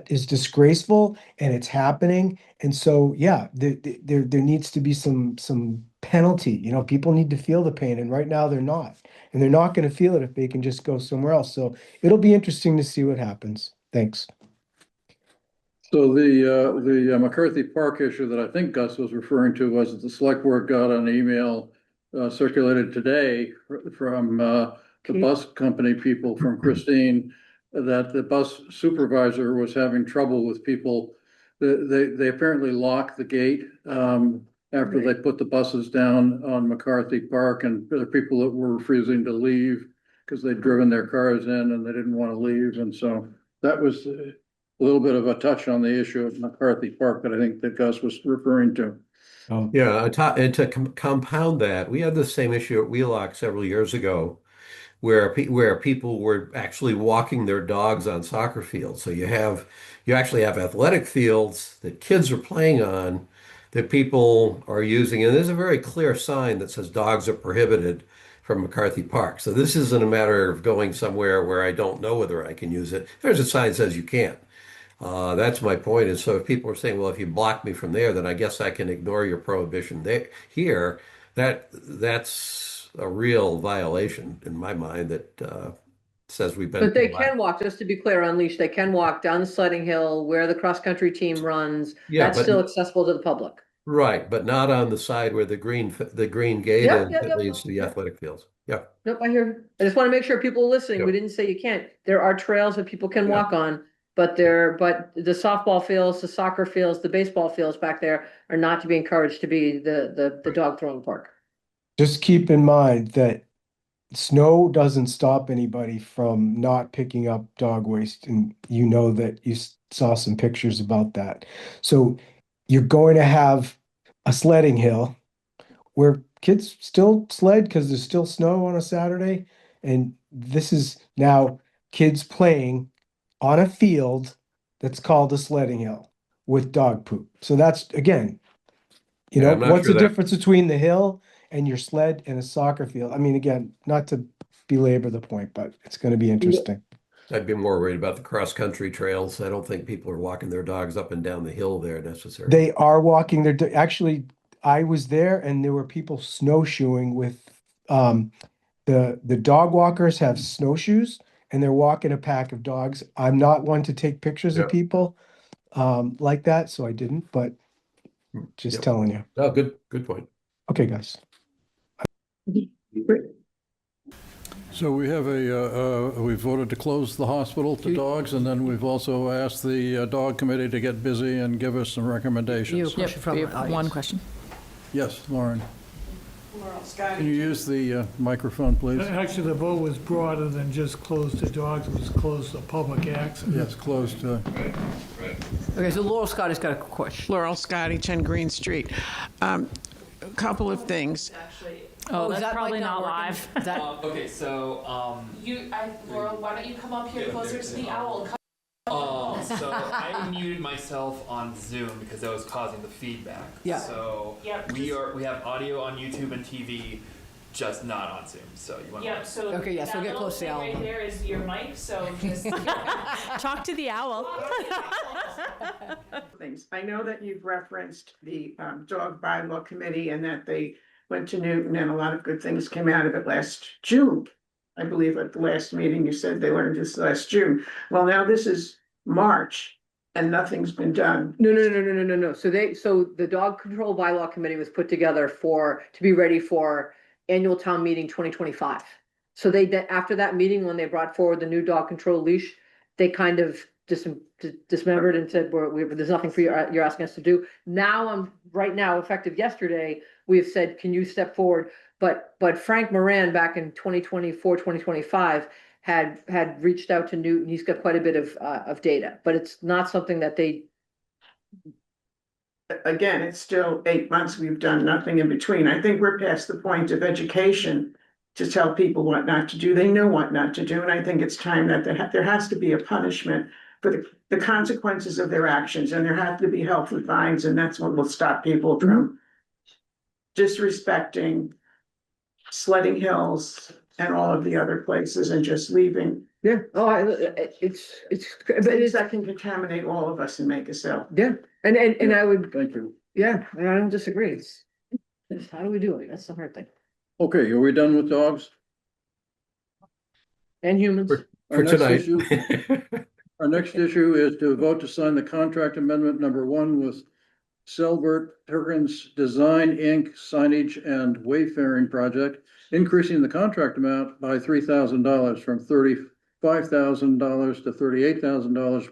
is disgraceful and it's happening. And so, yeah, there needs to be some penalty. People need to feel the pain, and right now they're not. And they're not going to feel it if they can just go somewhere else. So it'll be interesting to see what happens. Thanks. So the McCarthy Park issue that I think Gus was referring to was that the select board got an email circulated today from the bus company people, from Christine, that the bus supervisor was having trouble with people. They apparently locked the gate after they put the buses down on McCarthy Park, and there are people that were refusing to leave because they'd driven their cars in and they didn't want to leave. And so that was a little bit of a touch on the issue of McCarthy Park that I think that Gus was referring to. Yeah, and to compound that, we had the same issue at Wheelock several years ago, where people were actually walking their dogs on soccer fields. So you actually have athletic fields that kids are playing on that people are using, and there's a very clear sign that says dogs are prohibited from McCarthy Park. So this isn't a matter of going somewhere where I don't know whether I can use it. There's a sign that says you can't. That's my point. And so if people are saying, well, if you block me from there, then I guess I can ignore your prohibition here. That's a real violation in my mind that says we've been. But they can walk, just to be clear, unleashed, they can walk down the sledding hill where the cross-country team runs. Yeah, That's but still accessible to the public. Right, but not on the side where the green gate is that leads to the athletic fields. Yeah. Nope, I hear. I just want to make sure people are listening. Yep. We didn't say you can't. There are trails that people can walk on, but the softball fields, the soccer fields, the baseball fields back there are not to be encouraged to be the dog throwing park. Just keep in mind that snow doesn't stop anybody from not picking up dog waste. And you know that you saw some pictures about that. So you're going to have a sledding hill where kids still sled because there's still snow on a Saturday. And this is now kids playing on a field that's called a sledding hill with dog poop. So that's, again, what's the difference between the hill and your sled and a soccer field? I mean, again, not to belabor the point, but it's going to be interesting. I'd be more worried about the cross-country trails. I don't think people are walking their dogs up and down the hill there necessarily. They are walking their, actually, I was there and there were people snowshoeing with, the dog walkers have snowshoes and they're walking a pack of dogs. I'm not one to take pictures of people like that, so I didn't, but just telling you. Oh, good point. Okay, guys. So we have we voted to close the hospital to dogs, and then we've also asked the dog committee to get busy and give us some recommendations. Yep, we have one question. Yes, Lauren. Can you use the microphone, please? Actually, the vote was broader than just closed to dogs, it was closed to public access. Yes, closed to. Okay, so Laurel Scotty's got a question. Laurel Scotty, 10 Green Street. A couple of things. Oh, is that's that probably mic not working? live. Okay, so Laurel, why don't you come up here closer to the owl? so I muted myself on Zoom because that was causing the feedback. Yeah. So we have audio on YouTube and TV, just not on Zoom. So you want Yep, so Okay, yeah, so that get little close to the thing owl. right there is your mic, so just Talk to the owl. Things. I know that you've referenced the dog bylaw committee and that they went to Newton and a lot of good things came out of it last June. I believe at the last meeting, you said they learned this last June. Well, now this is March and nothing's been done. No. So the dog control bylaw committee was put together to be ready for annual town meeting 2025. So after that meeting, when they brought forward the new dog control leash, they kind of dismembered and said, there's nothing for you, you're asking us to do. Now, right now, effective yesterday, we have said, can you step forward? But Frank Moran, back in 2024, 2025, had reached out to Newton. He's got quite a bit of data, but it's not something that they. Again, it's still 8 months, we've done nothing in between. I think we're past the point of education to tell people what not to do. They know what not to do, and I think it's time that there has to be a punishment for the consequences of their actions, and there have to be healthy fines, and that's what will stop people from disrespecting Sledding Hills and all of the other places and just leaving. Yeah, it's Things that can contaminate all of us and make us ill. Yeah, and I would, Thank you. yeah, and I don't disagree. It's how do we do it? That's the hard thing. Okay, are we done with dogs? And humans. For tonight. Our next issue is to vote to sign the contract amendment number 1 with Selbert Perkins Design, Inc. signage and wayfaring project, increasing the contract amount by $3,000 from $35,000 to $38,000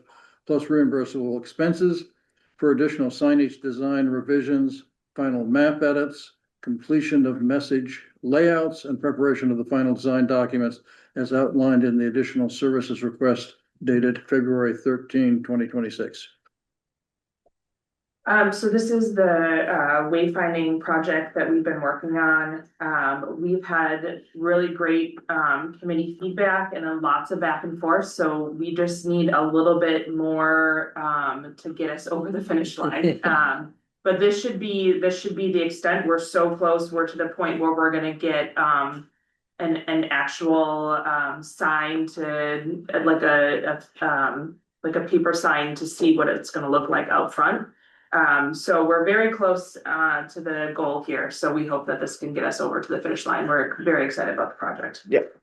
plus reimbursable expenses for additional signage design revisions, final map edits, completion of message layouts, and preparation of the final design documents as outlined in the additional services request dated February 13, 2026. So this is the wayfinding project that we've been working on. We've had really great committee feedback and lots of back and forth. So we just need a little bit more to get us over the finish line. But this should be the extent. We're so close. We're to the point where we're gonna get an actual sign to like a paper sign to see what it's gonna look like out front. So we're very close to the goal here. So we hope that this can get us over to the finish line. We're very excited about the project. Yep.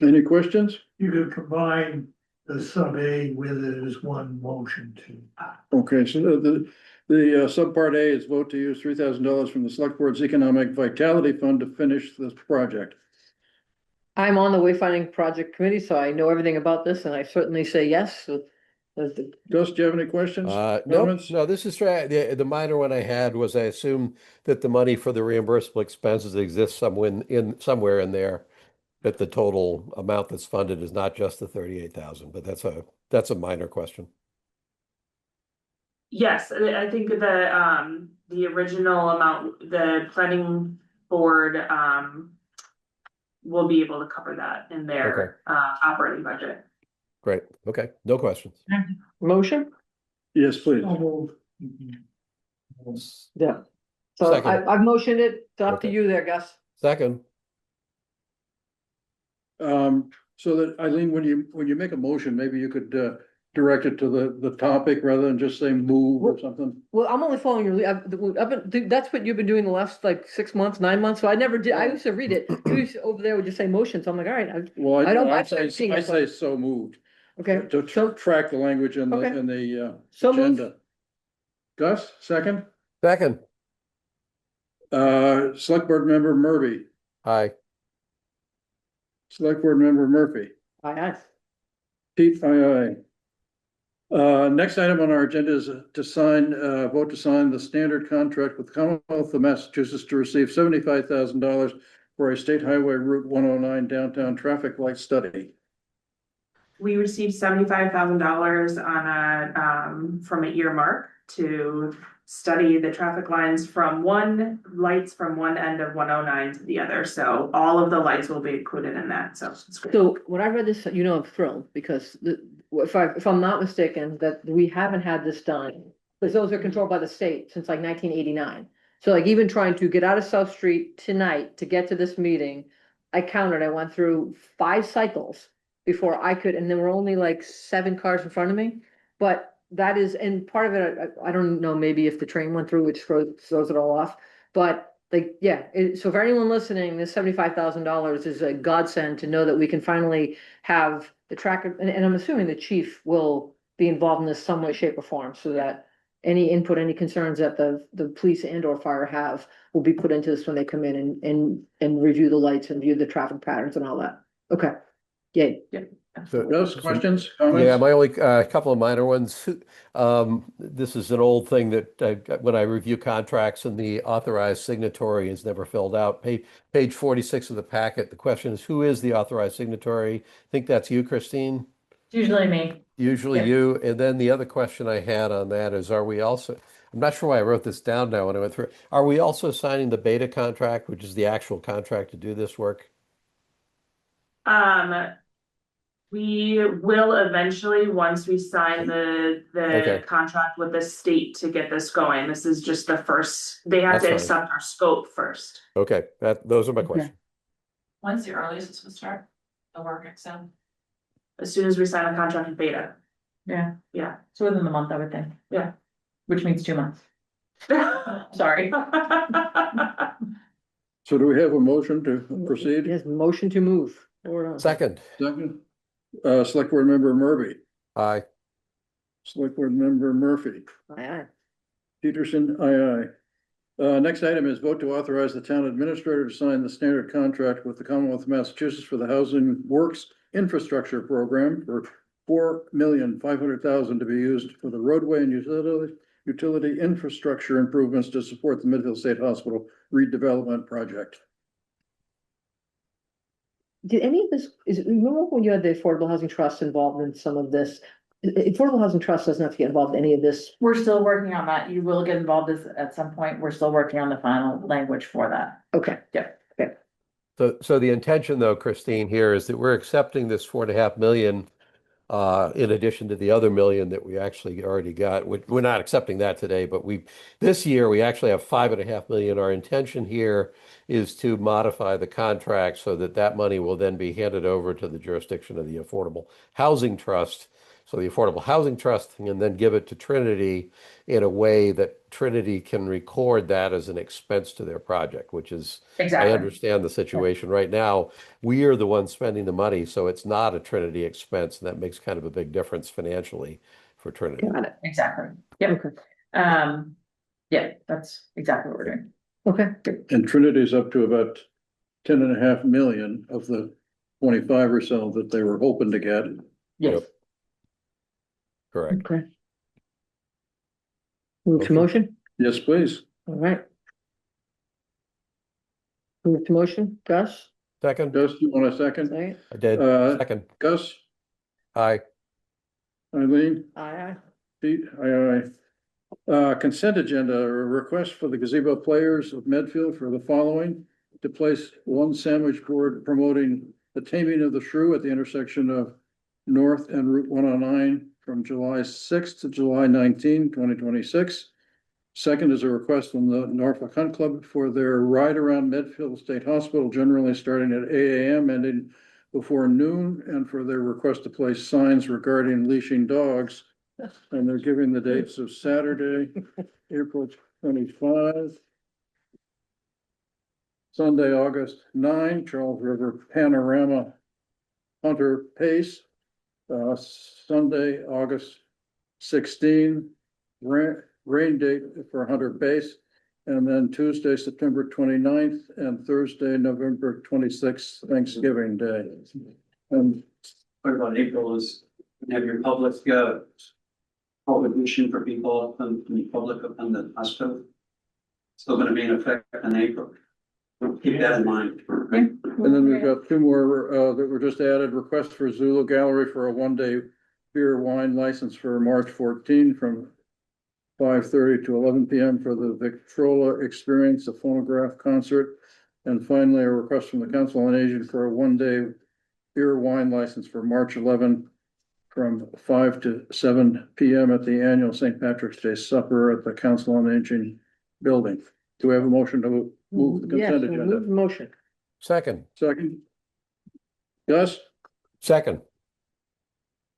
Any questions? You could combine the sub A with it as one motion too. Okay, so the subpart A is vote to use $3,000 from the select board's economic vitality fund to finish this project. I'm on the wayfinding project committee, so I know everything about this, and I certainly say yes. Gus, do you have any questions? No, this is the minor one I had was I assume that the money for the reimbursable expenses exists somewhere in there, that the total amount that's funded is not just the 38,000, but that's a minor question. Yes, I think the original amount, the planning board will be able to cover that in their operating budget. Great. Okay. No questions. Motion? Yes, please. Yeah. So Second. I've motioned it. It's up to Okay. you there, Gus. Second. So that Eileen, when you make a motion, maybe you could direct it to the topic rather than just say move or something. Well, I'm only following your lead. That's what you've been doing the last like 6 months, 9 months. So I never did. I used to read it. You used to, over there would just say motion. So I'm like, all right. Well, I don't. I I've started seeing say it. so moved. Okay. To track the language in Okay. the So moved. agenda. Gus, second. Second. Select board member Murphy. Aye. Select board member Murphy. Aye. Pete, aye. Next item on our agenda is to vote to sign the standard contract with Commonwealth of Massachusetts to receive $75,000 for a State Highway Route 109 downtown traffic light study. We received $75,000 from an earmark to study the traffic lines from one end of 109 to the other. So all of the lights will be included in that. So it's great. So when I read this, I'm thrilled because if I'm not mistaken, that we haven't had this done, because those are controlled by the state since like 1989. So like even trying to get out of South Street tonight to get to this meeting, I went through 5 cycles before I could, and there were only like 7 cars in front of me. But that is, and part of it, I don't know, maybe if the train went through, which throws it all off. But like, yeah, so for anyone listening, this $75,000 is a godsend to know that we can finally have the tracker, and I'm assuming the chief will be involved in this some way, shape, or form, so that any input, any concerns that the police and or fire have will be put into this when they come in and review the lights and view the traffic patterns and all that. Okay, yeah, So- Those questions, Yeah, comments? my only couple of minor ones. This is an old thing that when I review contracts and the authorized signatory is never filled out. Page 46 of the packet, the question is, who is the authorized signatory? I think that's you, Christine. It's usually me. Usually Yep. you. And then the other question I had on that is, are we also, I'm not sure why I wrote this down now when I went through, are we also signing the beta contract, which is the actual contract to do this work? We will eventually, once we sign the Okay. contract with the state to get this going. This is just the first, they have That's to fine. accept our scope first. Okay, those are my questions. When's the earliest this would start? The work extend? As soon as we sign a contract with Beta. Yeah. Yeah. So within the month, I would think. Yeah. Which means 2 months. Sorry. So do we have a motion to proceed? yes, motion to move. Forward on. Second, Second, Select Board Member Murphy, aye. Select Board Member Murphy, Aye, aye. Peterson, aye. Next item is vote to authorize the town administrator to sign the standard contract with the Commonwealth of Massachusetts for the Housing Works Infrastructure Program for $4,500,000 to be used for the roadway and utility infrastructure improvements to support the Medfield State Hospital redevelopment project. Did any of this, remember when you had the Affordable Housing Trust involved in some of this? Affordable Housing Trust doesn't have to get involved in any of this. We're still working on that. You will get involved at some point. We're still working on the final language for that. Okay. Yeah. Okay. So the intention though, Christine, here is that we're accepting this 4.5 million in addition to the other million that we actually already got. We're not accepting that today, but this year we actually have 5.5 million. Our intention here is to modify the contract so that that money will then be handed over to the jurisdiction of the Affordable Housing Trust. So the Affordable Housing Trust can then give it to Trinity in a way that Trinity can record that as an expense to their project, which is, I understand the situation right now. We are the ones spending the money, so it's not a Trinity expense, and that makes kind of a big difference financially for Trinity. Got it. Exactly. Yep. Okay. Yeah, that's exactly what we're doing. Okay. And Trinity's up to about 10.5 million of the 25 or so that they were hoping to get. Yes. Yep. Correct. Okay. Move to Okay. motion? Yes, please. All right. Move to motion, Gus? Second, Gus, you want a second? Second? I did. Second, Gus, aye. Eileen, Aye, Pete, aye. Consent agenda, a request for the gazebo players of Medfield for the following: to place one sandwich board promoting the taming of the shrew at the intersection of North and Route 109 from July 6th to July 19, 2026. Second is a request from the Norfolk Hunt Club for their ride around Medfield State Hospital, generally starting at 8 a.m. ending before noon, and for their request to place signs regarding leashing dogs. And they're giving the dates of Saturday, April 25, Sunday, August 9, Charles River Panorama Hunter Pace, Sunday, August 16, rain date for Hunter Pace, and then Tuesday, September 29th, and Thursday, November 26th, Thanksgiving Day. And Part about April is have your public mission for people from the public and the hospital. Still going to be in effect in April. Keep that in mind. And then we've got two more that were just added. Request for Zulu Gallery for a one-day beer wine license for March 14 from 5:30 to 11 p.m. for the Victrola Experience, a phonograph concert. And finally, a request from the Council on Aging for a one-day beer wine license for March 11 from 5 to 7 p.m. at the annual St. Patrick's Day supper at the Council on Aging building. Do we have a motion to move the Yes, consent we'll agenda? move the motion. Second, Second? Gus? second.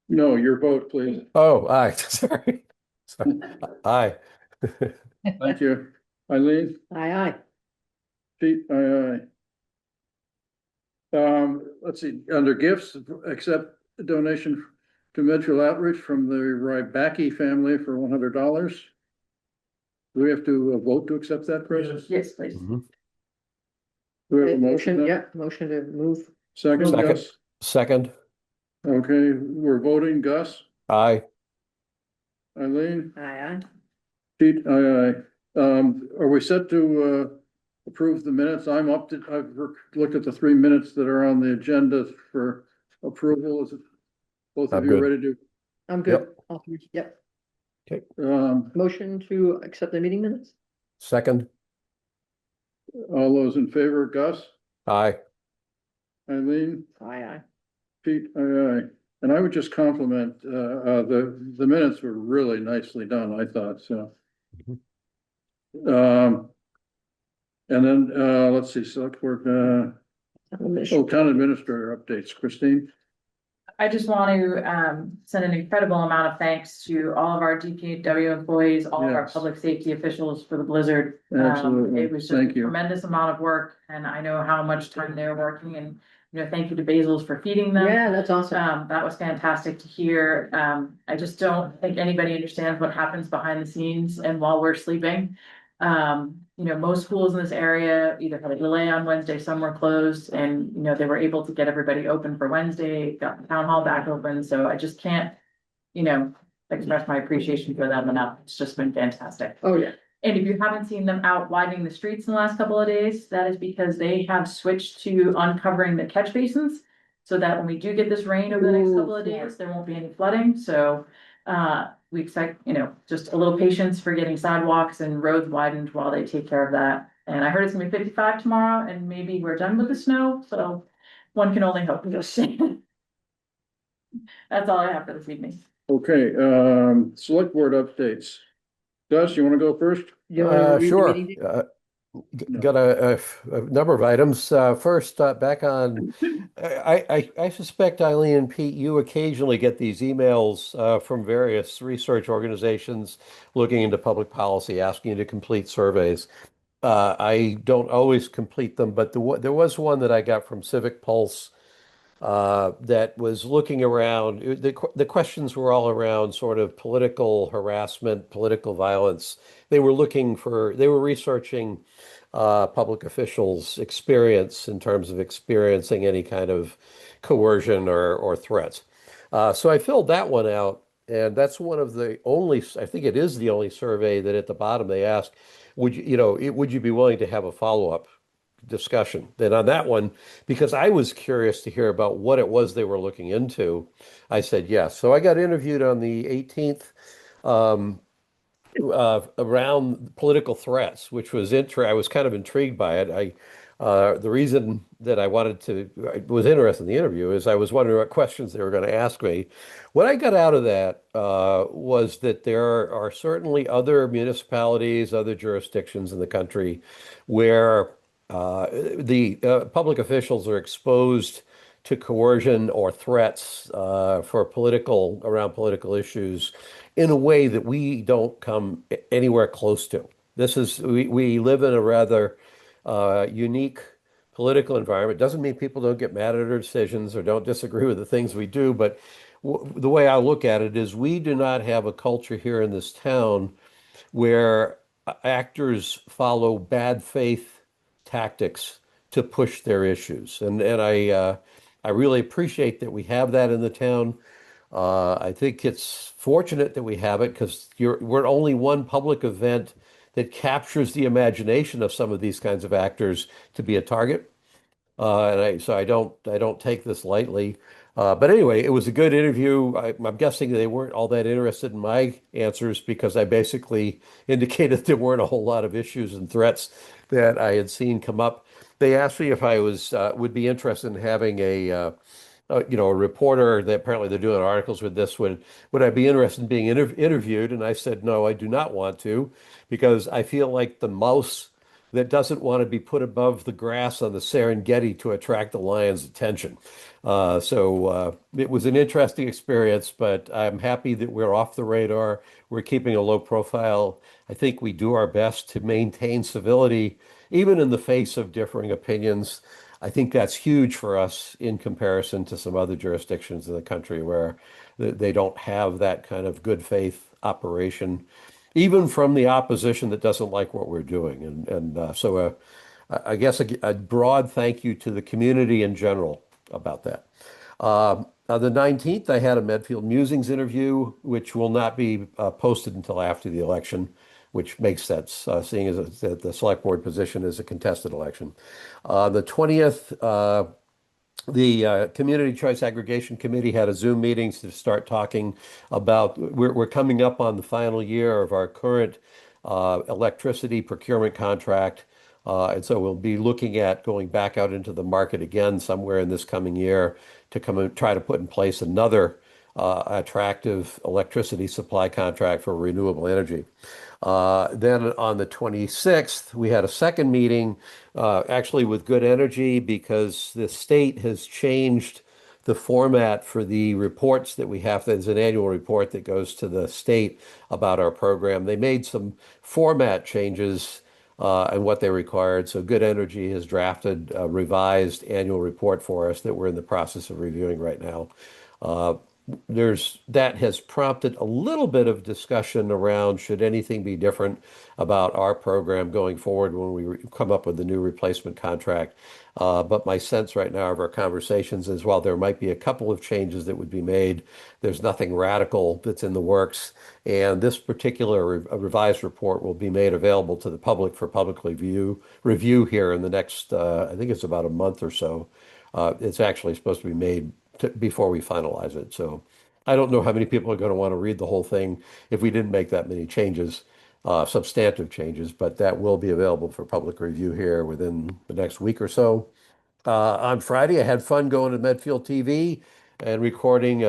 No, your vote, please. Oh, aye, sorry. Aye. Thank you. Eileen? Aye, aye. Pete? Aye, aye. Let's see, under gifts, accept a donation to Medfield Outreach from the Rybacki family for $100. Do we have to vote to accept that, Chris? Yes, please. Mhm. Do we have a motion? Yeah, motion to move. Second, Second. Gus? Second. Okay, we're voting. Gus? Aye. Eileen? Aye, Pete? Aye, aye. Are we set to approve the minutes? I've looked at the 3 minutes that are on the agenda for approval. Is it both of I'm you good. ready to? I'm good. All three. Yep. Okay. Motion to accept the meeting minutes? Second. All those in favor? Gus? Aye. Eileen? Aye. Pete? Aye, aye. And I would just compliment, the minutes were really nicely done, I thought, so. And then, let's see, select board, town administrator updates. Christine? I just want to send an incredible amount of thanks to all of our DPW employees, all of our Yes. public safety officials for the blizzard. Absolutely. It was just Thank a you. tremendous amount of work, and I know how much time they were working, and, thank you to Basil's for feeding them. Yeah, that's awesome. That was fantastic to hear. I just don't think anybody understands what happens behind the scenes and while we're sleeping. Most schools in this area either had a delay on Wednesday, some were closed, and, they were able to get everybody open for Wednesday, got the town hall back open, so I just can't, express my appreciation for them enough. It's just been fantastic. Oh, yeah. And if you haven't seen them out widening the streets in the last couple of days, that is because they have switched to uncovering the catch basins. So that when we do get this rain over the next couple of days, there won't be any flooding, so, we expect, just a little patience for getting sidewalks and roads widened while they take care of that. And I heard it's gonna be 55 tomorrow, and maybe we're done with the snow, so one can only hope. That's all I have for this evening. Okay, select board updates. Gus, you want to go first? You wanna read the Sure. meeting? Got a number of items. First, back on, I suspect, Eileen and Pete, you occasionally get these emails from various research organizations looking into public policy, asking you to complete surveys. I don't always complete them, but there was one that I got from Civic Pulse that was looking around. The questions were all around sort of political harassment, political violence. They were researching public officials' experience in terms of experiencing any kind of coercion or threats. So I filled that one out, and that's one of the only, I think it is the only survey that at the bottom they ask, would you be willing to have a follow-up discussion? Then on that one, because I was curious to hear about what it was they were looking into, I said yes. So I got interviewed on the 18th around political threats, which was I was kind of intrigued by it. The reason that I was interested in the interview is I was wondering what questions they were going to ask me. What I got out of that was that there are certainly other municipalities, other jurisdictions in the country where the public officials are exposed to coercion or threats around political issues in a way that we don't come anywhere close to. We live in a rather unique political environment. Doesn't mean people don't get mad at our decisions or don't disagree with the things we do, but the way I look at it is we do not have a culture here in this town where actors follow bad faith tactics to push their issues. And I really appreciate that we have that in the town. I think it's fortunate that we have it because we're only one public event that captures the imagination of some of these kinds of actors to be a target. So I don't take this lightly. But anyway, it was a good interview. I'm guessing they weren't all that interested in my answers because I basically indicated there weren't a whole lot of issues and threats that I had seen come up. They asked me if I would be interested in having a reporter. That apparently they're doing articles with this. Would I be interested in being interviewed? And I said, no, I do not want to, because I feel like the mouse that doesn't want to be put above the grass on the Serengeti to attract the lion's attention. So it was an interesting experience, but I'm happy that we're off the radar. We're keeping a low profile. I think we do our best to maintain civility, even in the face of differing opinions. I think that's huge for us in comparison to some other jurisdictions in the country where they don't have that kind of good faith operation, even from the opposition that doesn't like what we're doing. So I guess a broad thank you to the community in general about that. On the 19th, I had a Medfield Musings interview, which will not be posted until after the election, which makes sense, seeing as the select board position is a contested election. The 20th, the Community Choice Aggregation Committee had a Zoom meeting to start talking about, we're coming up on the final year of our current electricity procurement contract. And so we'll be looking at going back out into the market again somewhere in this coming year to come and try to put in place another attractive electricity supply contract for renewable energy. Then on the 26th, we had a second meeting, actually with Good Energy, because the state has changed the format for the reports that we have. There's an annual report that goes to the state about our program. They made some format changes and what they required. So Good Energy has drafted a revised annual report for us that we're in the process of reviewing right now. That has prompted a little bit of discussion around should anything be different about our program going forward when we come up with the new replacement contract. But my sense right now of our conversations is while there might be a couple of changes that would be made, there's nothing radical that's in the works. And this particular revised report will be made available to the public for public review here in the next, I think it's about a month or so. It's actually supposed to be made before we finalize it. So I don't know how many people are going to want to read the whole thing if we didn't make that many changes, substantive changes, but that will be available for public review here within the next week or so. On Friday, I had fun going to Medfield TV and recording.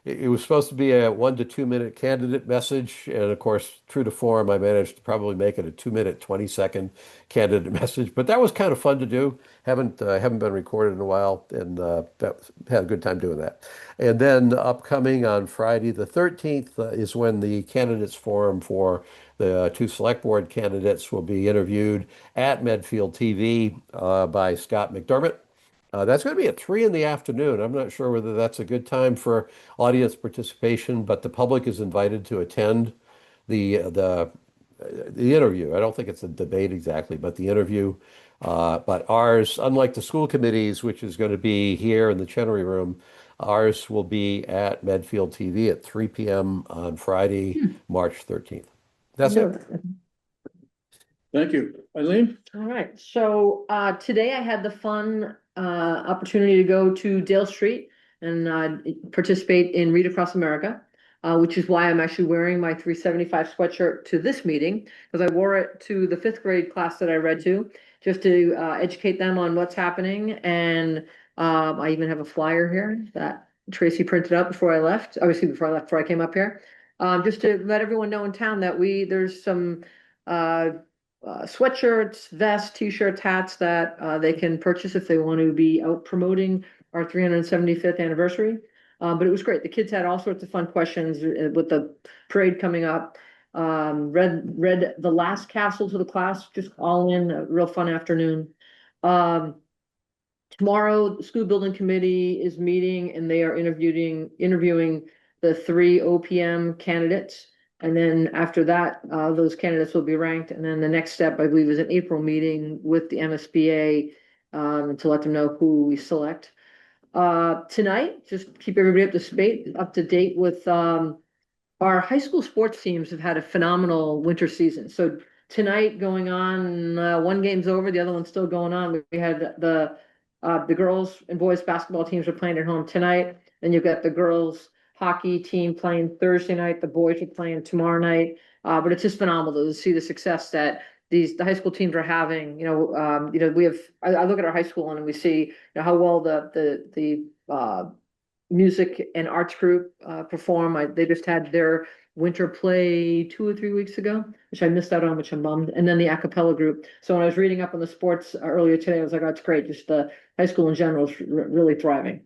It was supposed to be a 1 to 2 minute candidate message, and of course, true to form, I managed to probably make it a 2-minute, 20-second candidate message. But that was kind of fun to do. Haven't been recorded in a while, and had a good time doing that. And then upcoming on Friday the 13th is when the candidates forum for the two select board candidates will be interviewed at Medfield TV by Scott McDermott. That's going to be at 3 in the afternoon. I'm not sure whether that's a good time for audience participation, but the public is invited to attend the interview. I don't think it's a debate exactly, but the interview. But ours, unlike the school committees, which is going to be here in the Chenery Room, ours will be at Medfield TV at 3 p.m. on Friday, March 13th. That's it. Thank you. Eileen? All right, so today I had the fun opportunity to go to Dale Street and participate in Read Across America, which is why I'm actually wearing my 375 sweatshirt to this meeting, because I wore it to the 5th grade class that I read to, just to educate them on what's happening. And I even have a flyer here that Tracy printed out before I left, obviously before I came up here, just to let everyone know in town that there's some sweatshirts, vests, t-shirts, hats that they can purchase if they want to be out promoting our 375th anniversary. But it was great. The kids had all sorts of fun questions with the parade coming up. Read The Last Castle to the class, just all in a real fun afternoon. Tomorrow, the school building committee is meeting and they are interviewing the 3 OPM candidates. And then after that, those candidates will be ranked. And then the next step, I believe, is an April meeting with the MSBA to let them know who we select. Tonight, just keep everybody up to date with our high school sports teams have had a phenomenal winter season. So tonight going on, one game's over, the other one's still going on. We had the girls and boys basketball teams are playing at home tonight. Then you've got the girls hockey team playing Thursday night. The boys are playing tomorrow night. But it's just phenomenal to see the success that the high school teams are having. We have. I look at our high school and we see how well the music and arts group perform. They just had their winter play 2 or 3 weeks ago, which I missed out on, which I'm bummed. And then the a cappella group. So when I was reading up on the sports earlier today, I was like, oh, it's great. Just the high school in general is really thriving.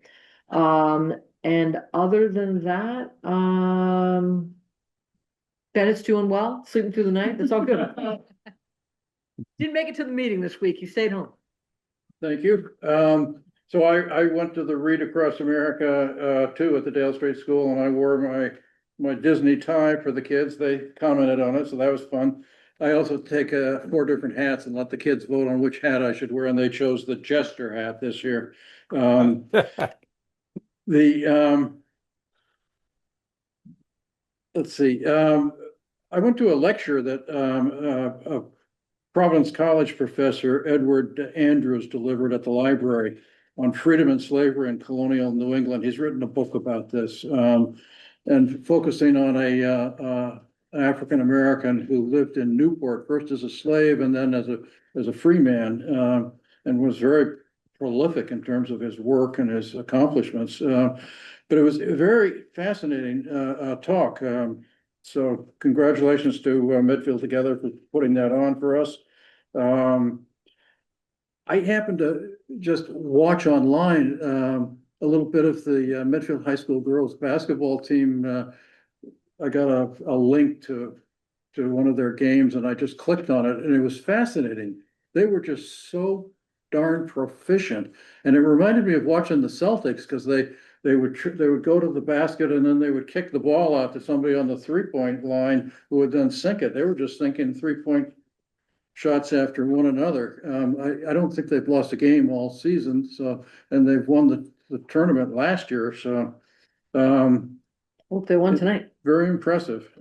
And other than that, Bennett's doing well, sleeping through the night. That's all good. Didn't make it to the meeting this week. He stayed home. Thank you. So I went to the Read Across America too at the Dale Street School, and I wore my Disney tie for the kids. They commented on it, so that was fun. I also take 4 different hats and let the kids vote on which hat I should wear, and they chose the jester hat this year. The, let's see, I went to a lecture that a Providence College professor, Edward Andrews, delivered at the library on freedom and slavery in colonial New England. He's written a book about this, and focusing on a African-American who lived in Newport, first as a slave and then as a free man, and was very prolific in terms of his work and his accomplishments. But it was a very fascinating talk. So congratulations to Medfield Together for putting that on for us. I happened to just watch online a little bit of the Medfield High School girls basketball team. I got a link to one of their games and I just clicked on it and it was fascinating. They were just so darn proficient. And it reminded me of watching the Celtics because they would go to the basket and then they would kick the ball out to somebody on the 3-point line who would then sink it. They were just thinking 3-point shots after one another. I don't think they've lost a game all season. So, and they've won the tournament last year. So, Hope they won tonight. very impressive.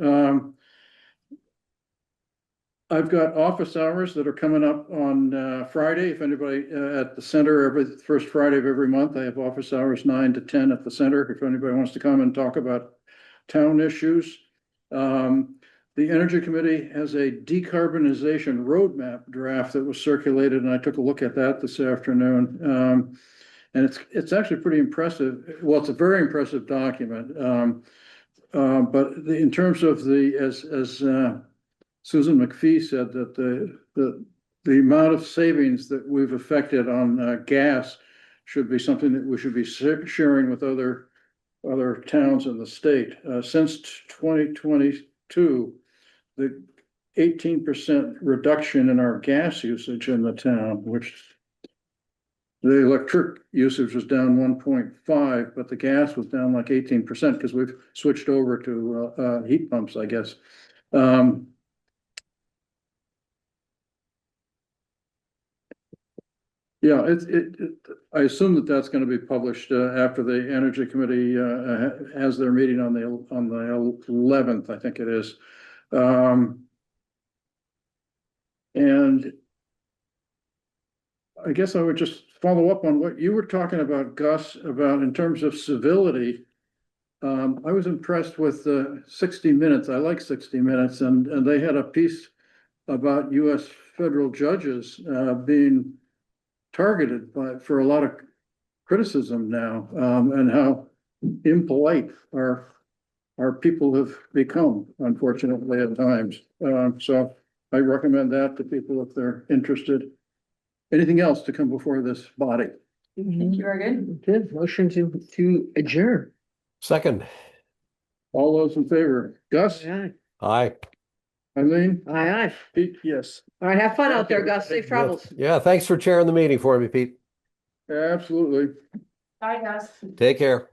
I've got office hours that are coming up on Friday. If anybody at the center, every first Friday of every month, I have office hours 9 to 10 at the center. If anybody wants to come and talk about town issues. The Energy Committee has a decarbonization roadmap draft that was circulated, and I took a look at that this afternoon. And it's actually pretty impressive. Well, it's a very impressive document. But in terms of as Susan McPhee said, that the amount of savings that we've affected on gas should be something that we should be sharing with other towns in the state. Since 2022, the 18% reduction in our gas usage in the town, which the electric usage was down 1.5, but the gas was down like 18% because we've switched over to heat pumps, I guess. Yeah, I assume that that's going to be published after the Energy Committee has their meeting on the 11th, I think it is. And I guess I would just follow up on what you were talking about, Gus, about in terms of civility. I was impressed with 60 Minutes. I like 60 Minutes, and they had a piece about U.S. federal judges being targeted for a lot of criticism now, and how impolite our people have become, unfortunately, at times. So I recommend that to people if they're interested. Anything else to come before this body? Thank you, very good. Good, motion to adjourn. Second. All those in favor? Gus? Aye. Aye. Eileen? Aye. Pete? Yes. All right, have fun out there, Gus. Safe travels. Yeah, thanks for chairing the meeting for me, Pete. Absolutely. Bye, guys. Take care.